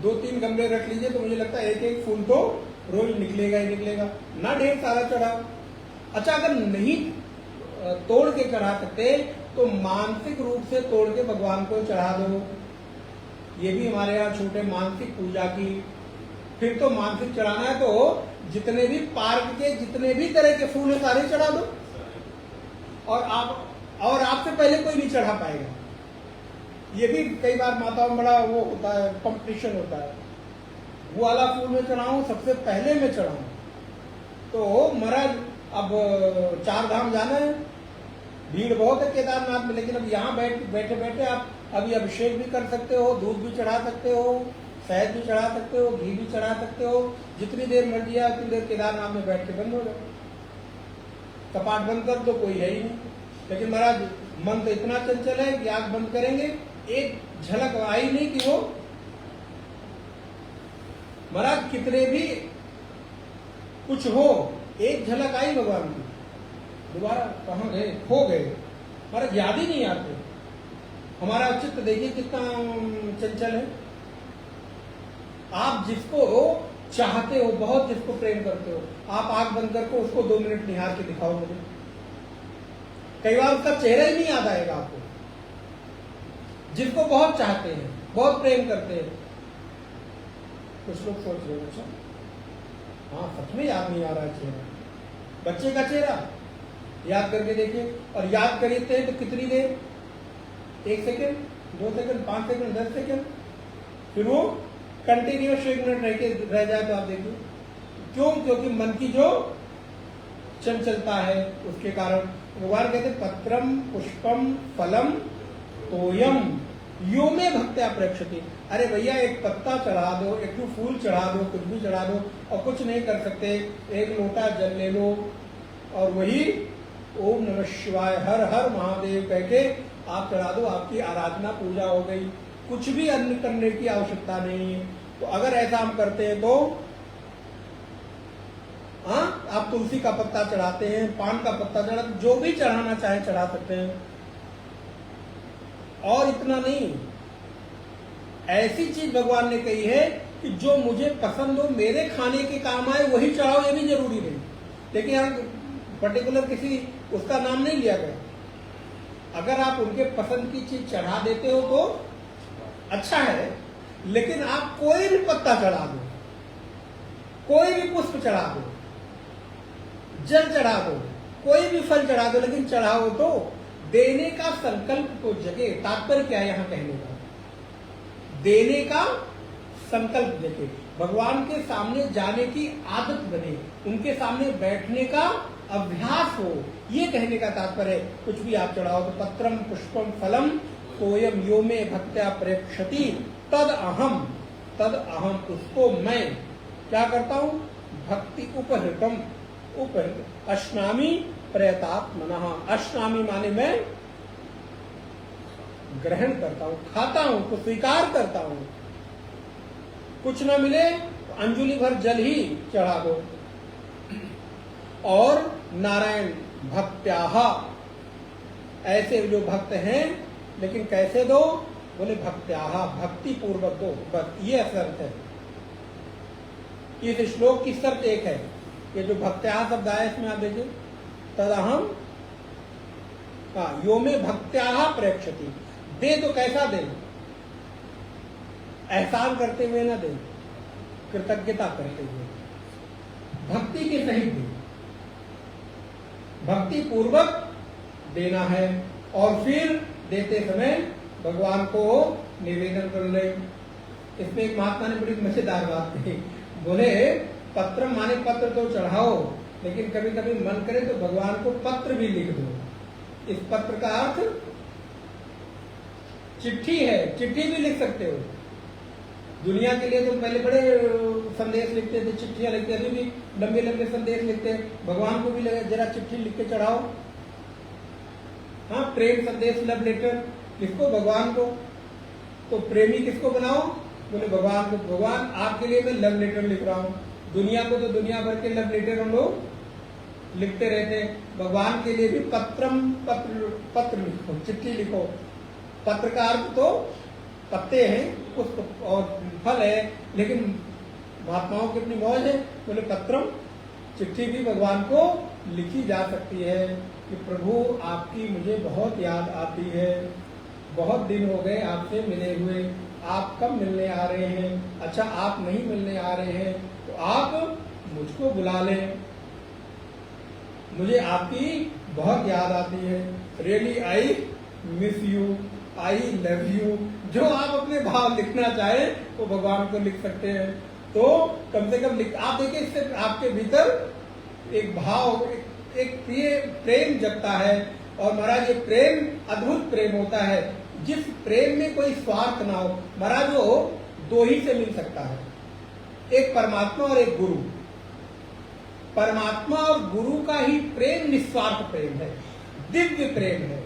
2-3 गमले रख लीजिए, तो मुझे लगता है एक फूल तो रोज निकलेगा ही निकलेगा, ना ढेर सारा चढ़ाओ। अच्छा अगर नहीं तोड़ के चढ़ा सकते तो मानसिक रूप से तोड़ के भगवान को चढ़ा दो। ये भी हमारे यहाँ छोटे मानसिक पूजा की फिर तो मानसिक चढ़ाना है तो जितने भी पार्क के जितने भी तरह के फूल है सारे चढ़ा दो, और आपसे पहले कोई नहीं चढ़ा पाएगा। ये भी कई बार माताओं में बड़ा वो होता है, कंपटीशन होता है, वो वाला फूल में चढ़ाऊं सबसे पहले मैं चढ़ाऊं। तो महाराज अब 4 धाम जाना है, भीड़ बहुत है केदारनाथ में, लेकिन अब यहाँ बैठे बैठे आप अभी अभिषेक भी कर सकते हो, दूध भी चढ़ा सकते हो, शहद भी चढ़ा सकते हो, घी भी चढ़ा सकते हो, जितनी देर मर्जी है उतनी देर केदारनाथ में बैठ के बंद हो जाओ, कपाट बंद कर दो, कोई है ही नहीं। लेकिन महाराज मन तो इतना चंचल है कि आंख बंद करेंगे, एक झलक आई नहीं कि वो महाराज कितने भी कुछ हो, एक झलक आई भगवान की, दोबारा कहाँ गए, खो गए, महाराज याद ही नहीं आते। हमारा चित्त देखिए कितना चंचल है। आप जिसको चाहते हो, बहुत जिसको प्रेम करते हो, आप आंख बंद करके उसको 2 मिनट निहार के दिखाओ मुझे, कई बार उसका चेहरा ही नहीं याद आएगा आपको। जिसको बहुत चाहते हैं, बहुत प्रेम करते हैं, कुछ लोग सोच रहे हैं हाँ सच में याद नहीं आ रहा है चेहरा, बच्चे का चेहरा याद करके देखिए, और याद करते हैं तो कितनी देर, 1 सेकेंड, 2 सेकेंड, 5 सेकेंड, 10 सेकेंड, फिर वो कंटिन्यूस 1 मिनट रह जाए तो आप देखिए क्यों, क्योंकि मन की जो चंचलता है उसके कारण। भगवान कहते पत्रम पुष्पम फलम तोयम यो में भक्त्या प्रेक्षति। अरे भैया एक पत्ता चढ़ा दो, एक फूल चढ़ा दो, कुछ भी चढ़ा दो, और कुछ नहीं कर सकते, एक लोटा जल ले लो और वही ओम नमः शिवाय हर हर महादेव कह के आप चढ़ा दो, आपकी आराधना पूजा हो गई, कुछ भी अन्य करने की आवश्यकता नहीं है। तो अगर ऐसा हम करते हैं तो हाँ, आप तुलसी का पत्ता चढ़ाते हैं, पान का पत्ता चढ़ाते, जो भी चढ़ाना चाहे चढ़ा सकते हैं। और इतना नहीं, ऐसी चीज भगवान ने कही है कि जो मुझे पसंद हो, मेरे खाने के काम आए वही चढ़ाओ, ये भी जरूरी नहीं। लेकिन यहाँ पर्टिकुलर किसी उसका नाम नहीं लिया गया। अगर आप उनके पसंद की चीज चढ़ा देते हो तो अच्छा है, लेकिन आप कोई भी पत्ता चढ़ा दो, कोई भी पुष्प चढ़ा दो, जल चढ़ा दो, कोई भी फल चढ़ा दो, लेकिन चढ़ाओ तो देने का संकल्प तो जगे। तात्पर्य क्या है यहाँ कहने का, देने का संकल्प जगे, भगवान के सामने जाने की आदत बने, उनके सामने बैठने का अभ्यास हो, ये कहने का तात्पर्य है। कुछ भी आप चढ़ाओ तो पत्रम पुष्पम फलम तोयम यो में भक्त्या प्रेक्षति तद अहम उसको मैं क्या करता हूं, भक्ति उपहृतम अश्नामी प्रयतात्मनः। अश्नामी माने मैं ग्रहण करता हूं, खाता हूं तो स्वीकार करता हूं। कुछ ना मिले तो अंजुलि भर जल ही चढ़ा दो। और नारायण भक्त्याह, ऐसे जो भक्त हैं, लेकिन कैसे दो, बोले भक्त्याह, भक्ति पूर्वक दो, बस ये शर्त है। इस श्लोक की शर्त एक है, ये जो भक्त्याह शब्द आया इसमें आप देखिए, तदहम यो में भक्त्याह प्रेक्षति। दे तो कैसा दे, एहसान करते हुए ना दे, कृतज्ञता करते हुए, भक्ति के सहित दे, भक्ति पूर्वक देना है। और फिर देते समय भगवान को निवेदन कर ले। इसमें एक महात्मा ने बड़ी मजेदार बात कही, बोले पत्र माने पत्र तो चढ़ाओ, लेकिन कभी कभी मन करे तो भगवान को पत्र भी लिख दो। इस पत्र का अर्थ चिट्ठी है, चिट्ठी भी लिख सकते हो। दुनिया के लिए तो पहले बड़े संदेश लिखते थे, चिट्ठियां लिखते, अभी भी लंबे लंबे संदेश लिखते हैं। भगवान को भी जरा चिट्ठी लिख के चढ़ाओ। हाँ, प्रेम संदेश, लव लेटर लिखो भगवान को। तो प्रेमी किसको बनाओ, बोले भगवान को। भगवान आपके लिए मैं लव लेटर लिख रहा हूँ। दुनिया को तो दुनिया भर के लव लेटर हम लोग लिखते रहते हैं, भगवान के लिए भी पत्र लिखो, चिट्ठी लिखो। पत्र का अर्थ तो पत्ते हैं, पुष्प और फल है, लेकिन महात्माओं की अपनी मौज है, बोले पत्रम, चिट्ठी भी भगवान को लिखी जा सकती है कि प्रभु आपकी मुझे बहुत याद आती है, बहुत दिन हो गए आपसे मिले हुए, आप कब मिलने आ रहे हैं? अच्छा आप नहीं मिलने आ रहे हैं तो आप मुझको बुला लें, मुझे आपकी बहुत याद आती है। Really I miss you, I love you, जो आप अपने भाव लिखना चाहें वो भगवान को लिख सकते हैं। तो कम से कम लिख, आप देखिए इससे आपके भीतर एक भाव, एक प्रिय प्रेम जगता है। और महाराज ये प्रेम अद्भुत प्रेम होता है, जिस प्रेम में कोई स्वार्थ ना हो। महाराज वो दो ही से मिल सकता है, एक परमात्मा और एक गुरु। परमात्मा और गुरु का ही प्रेम निस्वार्थ प्रेम है, दिव्य प्रेम है।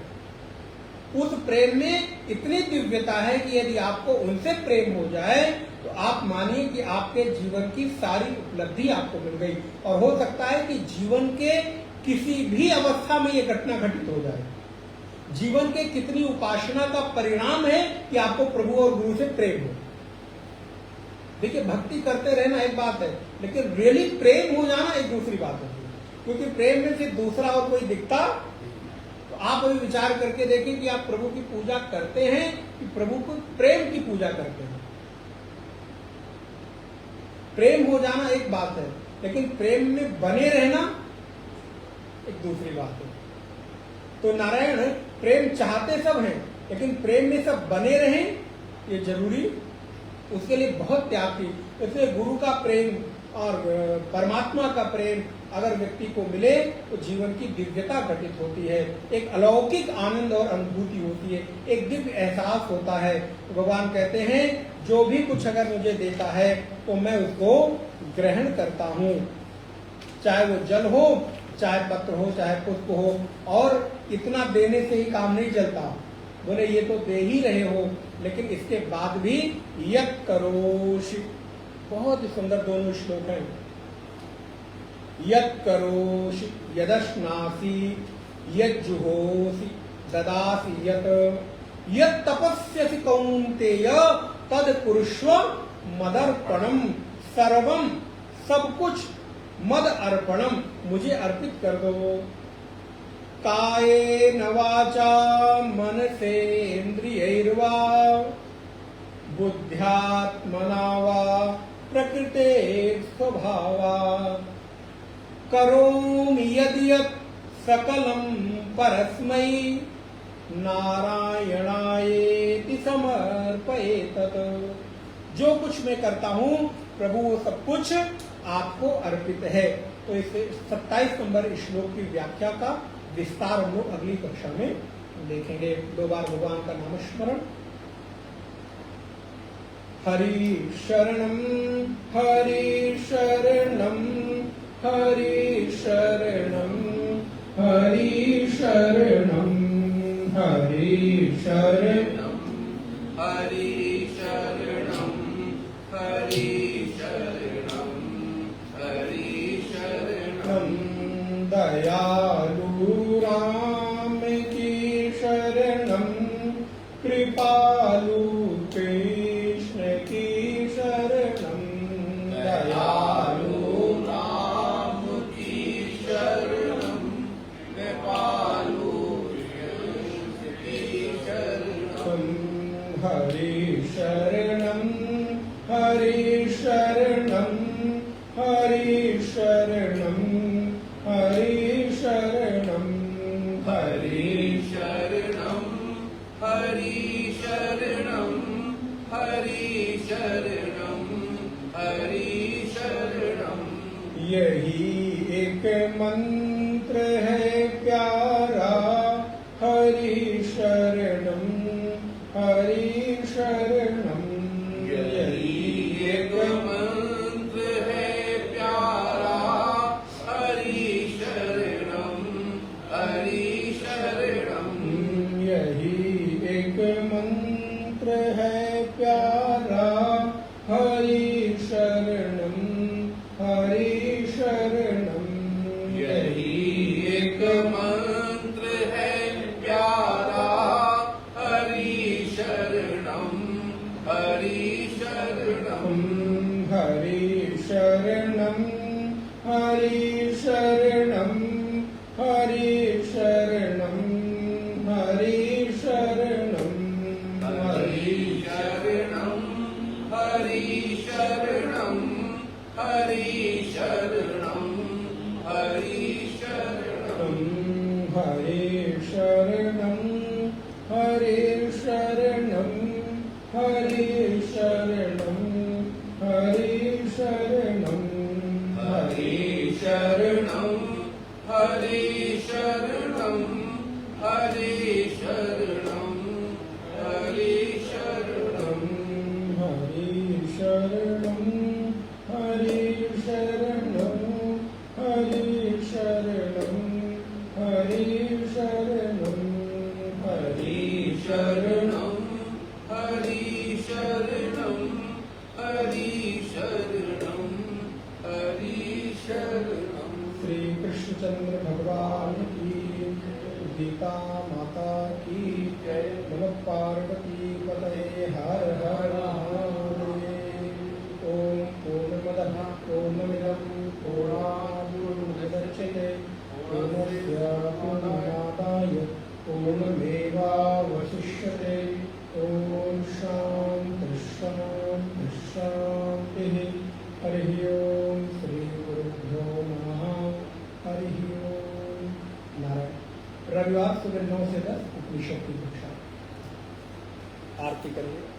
उस प्रेम में इतनी दिव्यता है कि यदि आपको उनसे प्रेम हो जाए तो आप मानिए कि आपके जीवन की सारी उपलब्धि आपको मिल गई। और हो सकता है कि जीवन के किसी भी अवस्था में यह घटना घटित हो जाए। जीवन के कितनी उपासना का परिणाम है कि आपको प्रभु और गुरु से प्रेम हो। देखिए भक्ति करते रहना एक बात है, लेकिन रियली प्रेम हो जाना एक दूसरी बात होती है। क्योंकि प्रेम में से दूसरा और कोई दिखता, तो आप अभी विचार करके देखें कि आप प्रभु की पूजा करते हैं कि प्रभु को प्रेम की पूजा करते हैं। प्रेम हो जाना एक बात है, लेकिन प्रेम में बने रहना एक दूसरी बात है। तो नारायण प्रेम चाहते सब हैं, लेकिन प्रेम में सब बने रहें ये जरूरी, उसके लिए बहुत त्याग की। इसलिए गुरु का प्रेम और परमात्मा का प्रेम अगर व्यक्ति को मिले तो जीवन की दिव्यता घटित होती है, एक अलौकिक आनंद और अनुभूति होती है, एक दिव्य एहसास होता है। तो भगवान कहते हैं जो भी कुछ अगर मुझे देता है तो मैं उसको ग्रहण करता हूँ, चाहे वो जल हो, चाहे पत्र हो, चाहे पुष्प हो। और इतना देने से ही काम नहीं चलता, बोले ये तो दे ही रहे हो, लेकिन इसके बाद भी यत् करोषि, बहुत ही सुंदर दोनों श्लोक हैं। यत् करोषि यदश्नासि यज्जुहोसि ददासि यत् तपस्यसि कौन्तेय तद कुरुष्व मदर्पणम, सर्वम सब कुछ मद अर्पणम, मुझे अर्पित कर दो। कायेन वाचा मनसेन्द्रियैर्वा बुद्ध्यात्मना वा प्रकृते स्वभावात् करोमि यद्यत् सकलं परस्मै नारायणायेति समर्पयेतत्। जो कुछ मैं करता हूँ प्रभु वो सब कुछ आपको अर्पित है। तो इस 27 नंबर श्लोक की व्याख्या का विस्तार हम लोग अगली कक्षा में देखेंगे। 2 बार भगवान का नाम स्मरण। हरि शरणम हरि शरणम हरि शरणम हरि शरणम हरि शरणम हरि शरणम हरि शरणम हरि शरणम। दयालु राम की शरणम कृपालु कृष्ण की शरणम। दयालु राम की शरणम कृपालु कृष्ण की शरणम। हरि शरणम हरि शरणम हरि शरणम हरि शरणम हरि शरणम हरि शरणम हरि शरणम हरि शरणम। यही एक मंत्र है प्यारा, हरि शरणम हरि शरणम। यही एक मंत्र है प्यारा, हरि शरणम हरि शरणम। यही एक मंत्र है प्यारा, हरि शरणम हरि शरणम। यही एक मंत्र है प्यारा, हरि शरणम हरि शरणम। हरि शरणम हरि शरणम हरि शरणम हरि शरणम। हरि शरणं हरि शरणं हरे शरणं हरे शरणं हरे शरणं हरे शरणं हरि शरणं हरि शरणं हरि शरणं हरि शरणं हरे शरणं हरे शरणं हरे शरणं हरे शरणं हरे शरणं हरि शरणं हरि शरणं हरि शरणं श्री कृष्णचंद्र भगवान की गीता माता की जय। नमः पार्वती पतये हर हर महादेव। ओम पूर्णमदः पूर्णमिदं पूर्णात् पूर्णमुदच्यते पूर्णस्य पूर्णमादाय पूर्णमेवावशिष्यते। ओम शांति शांति शांतिः। हरि ओम श्री गुरुभ्यो नमः। हरि ओम। नारायण। रविवार सुबह 9 से 10 उपनिषद की कक्षा आरती करेंगे।